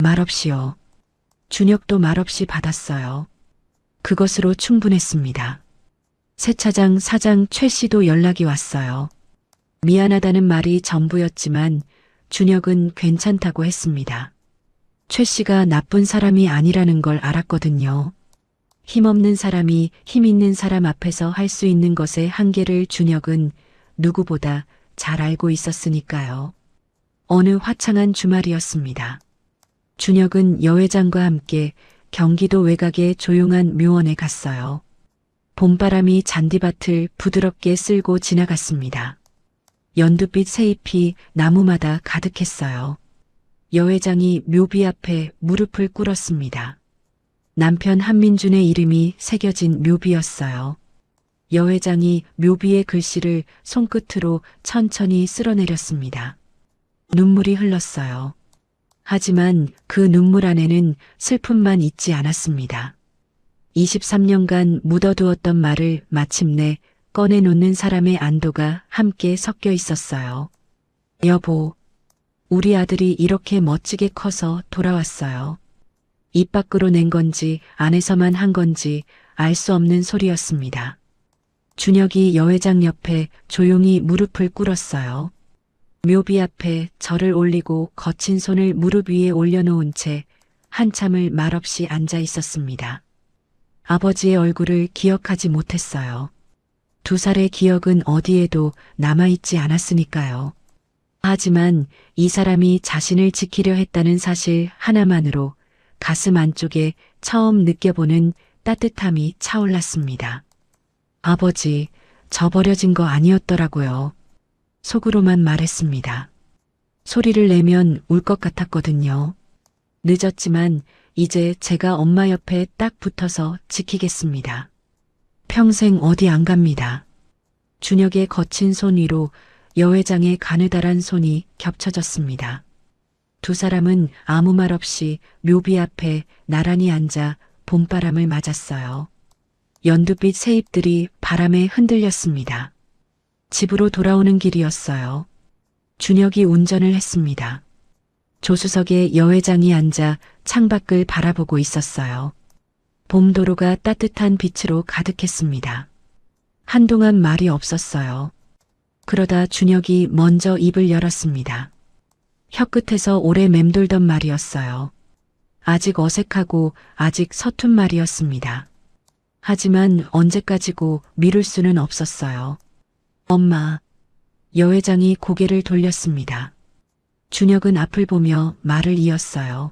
말없이요. 준혁도 말없이 받았어요. 그것으로 충분했습니다. 세차장 사장 최 씨도 연락이 왔어요. 미안하다는 말이 전부였지만 준혁은 괜찮다고 했습니다. 최 씨가 나쁜 사람이 아니라는 걸 알았거든요. 힘없는 사람이 힘 있는 사람 앞에서 할 수 있는 것의 한계를 준혁은 누구보다 잘 알고 있었으니까요. 어느 화창한 주말이었습니다. 준혁은 여회장과 함께 경기도 외곽의 조용한 묘원에 갔어요. 봄바람이 잔디밭을 부드럽게 쓸고 지나갔습니다. 연두빛 새잎이 나무마다 가득했어요. 여회장이 묘비 앞에 무릎을 꿇었습니다. 남편 한민준의 이름이 새겨진 묘비였어요. 여회장이 묘비의 글씨를 손끝으로 천천히 쓸어내렸습니다. 눈물이 흘렀어요. 하지만 그 눈물 안에는 슬픔만 있지 않았습니다. 23년간 묻어두었던 말을 마침내 꺼내놓는 사람의 안도가 함께 섞여 있었어요. 여보, 우리 아들이 이렇게 멋지게 커서 돌아왔어요. 입 밖으로 낸 건지 안에서만 한 건지 알 수 없는 소리였습니다. 준혁이 여회장 옆에 조용히 무릎을 꿇었어요. 묘비 앞에 절을 올리고 거친 손을 무릎 위에 올려놓은 채 한참을 말없이 앉아 있었습니다. 아버지의 얼굴을 기억하지 못했어요. 2살의 기억은 어디에도 남아있지 않았으니까요. 하지만 이 사람이 자신을 지키려 했다는 사실 하나만으로 가슴 안쪽에 처음 느껴보는 따뜻함이 차올랐습니다. 아버지, 저 버려진 거 아니었더라고요. 속으로만 말했습니다. 소리를 내면 울 것 같았거든요. 늦었지만 이제 제가 엄마 옆에 딱 붙어서 지키겠습니다. 평생 어디 안 갑니다. 준혁의 거친 손 위로 여 회장의 가느다란 손이 겹쳐졌습니다. 두 사람은 아무 말 없이 묘비 앞에 나란히 앉아 봄바람을 맞았어요. 연두빛 새잎들이 바람에 흔들렸습니다. 집으로 돌아오는 길이었어요. 준혁이 운전을 했습니다. 조수석에 여 회장이 앉아 창밖을 바라보고 있었어요. 봄도로가 따뜻한 빛으로 가득했습니다. 한동안 말이 없었어요. 그러다 준혁이 먼저 입을 열었습니다. 혀끝에서 오래 맴돌던 말이었어요. 아직 어색하고 아직 서툰 말이었습니다. 하지만 언제까지고 미룰 수는 없었어요. 엄마, 여 회장이 고개를 돌렸습니다. 준혁은 앞을 보며 말을 이었어요.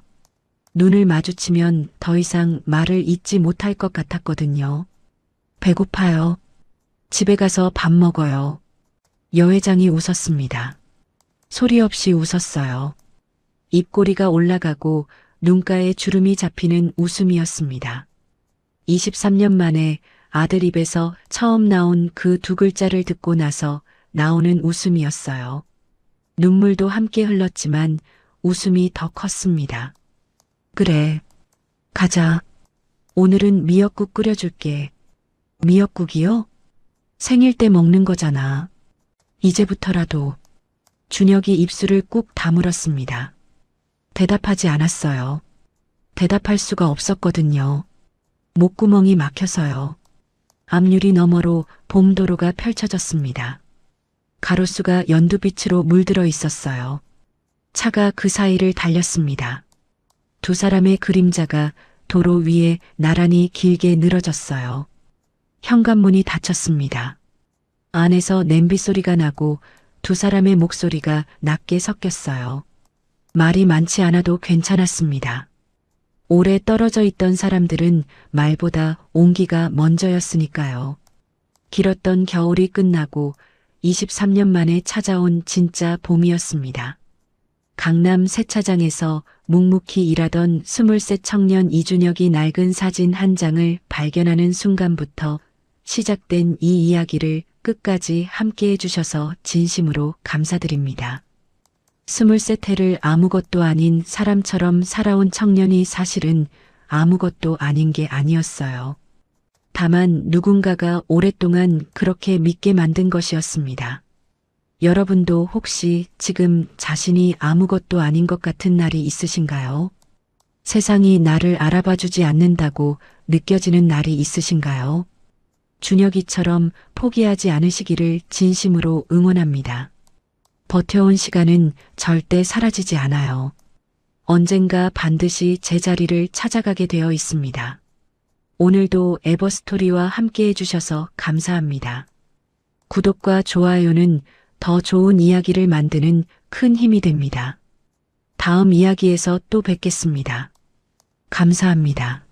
눈을 마주치면 더 이상 말을 잇지 못할 것 같았거든요. 배고파요. 집에 가서 밥 먹어요. 여 회장이 웃었습니다. 소리 없이 웃었어요. 입꼬리가 올라가고 눈가에 주름이 잡히는 웃음이었습니다. 23년 만에 아들 입에서 처음 나온 그 두 글자를 듣고 나서 나오는 웃음이었어요. 눈물도 함께 흘렀지만 웃음이 더 컸습니다. 그래, 가자. 오늘은 미역국 끓여줄게. 미역국이요? 생일 때 먹는 거잖아. 이제부터라도. 준혁이 입술을 꾹 다물었습니다. 대답하지 않았어요. 대답할 수가 없었거든요. 목구멍이 막혀서요. 앞유리 너머로 봄도로가 펼쳐졌습니다. 가로수가 연두빛으로 물들어 있었어요. 차가 그 사이를 달렸습니다. 두 사람의 그림자가 도로 위에 나란히 길게 늘어졌어요. 현관문이 닫혔습니다. 안에서 냄비 소리가 나고 두 사람의 목소리가 낮게 섞였어요. 말이 많지 않아도 괜찮았습니다. 오래 떨어져 있던 사람들은 말보다 온기가 먼저였으니까요. 길었던 겨울이 끝나고 23년 만에 찾아온 진짜 봄이었습니다. 강남 세차장에서 묵묵히 일하던 23 청년 이준혁이 낡은 사진 한 장을 발견하는 순간부터 시작된 이 이야기를 끝까지 함께 해주셔서 진심으로 감사드립니다. 23해를 아무것도 아닌 사람처럼 살아온 청년이 사실은 아무것도 아닌 게 아니었어요. 다만 누군가가 오랫동안 그렇게 믿게 만든 것이었습니다. 여러분도 혹시 지금 자신이 아무것도 아닌 것 같은 날이 있으신가요? 세상이 나를 알아봐주지 않는다고 느껴지는 날이 있으신가요? 준혁이처럼 포기하지 않으시기를 진심으로 응원합니다. 버텨온 시간은 절대 사라지지 않아요. 언젠가 반드시 제자리를 찾아가게 되어 있습니다. 오늘도 에버스토리와 함께 해주셔서 감사합니다. 구독과 좋아요는 더 좋은 이야기를 만드는 큰 힘이 됩니다. 다음 이야기에서 또 뵙겠습니다. 감사합니다.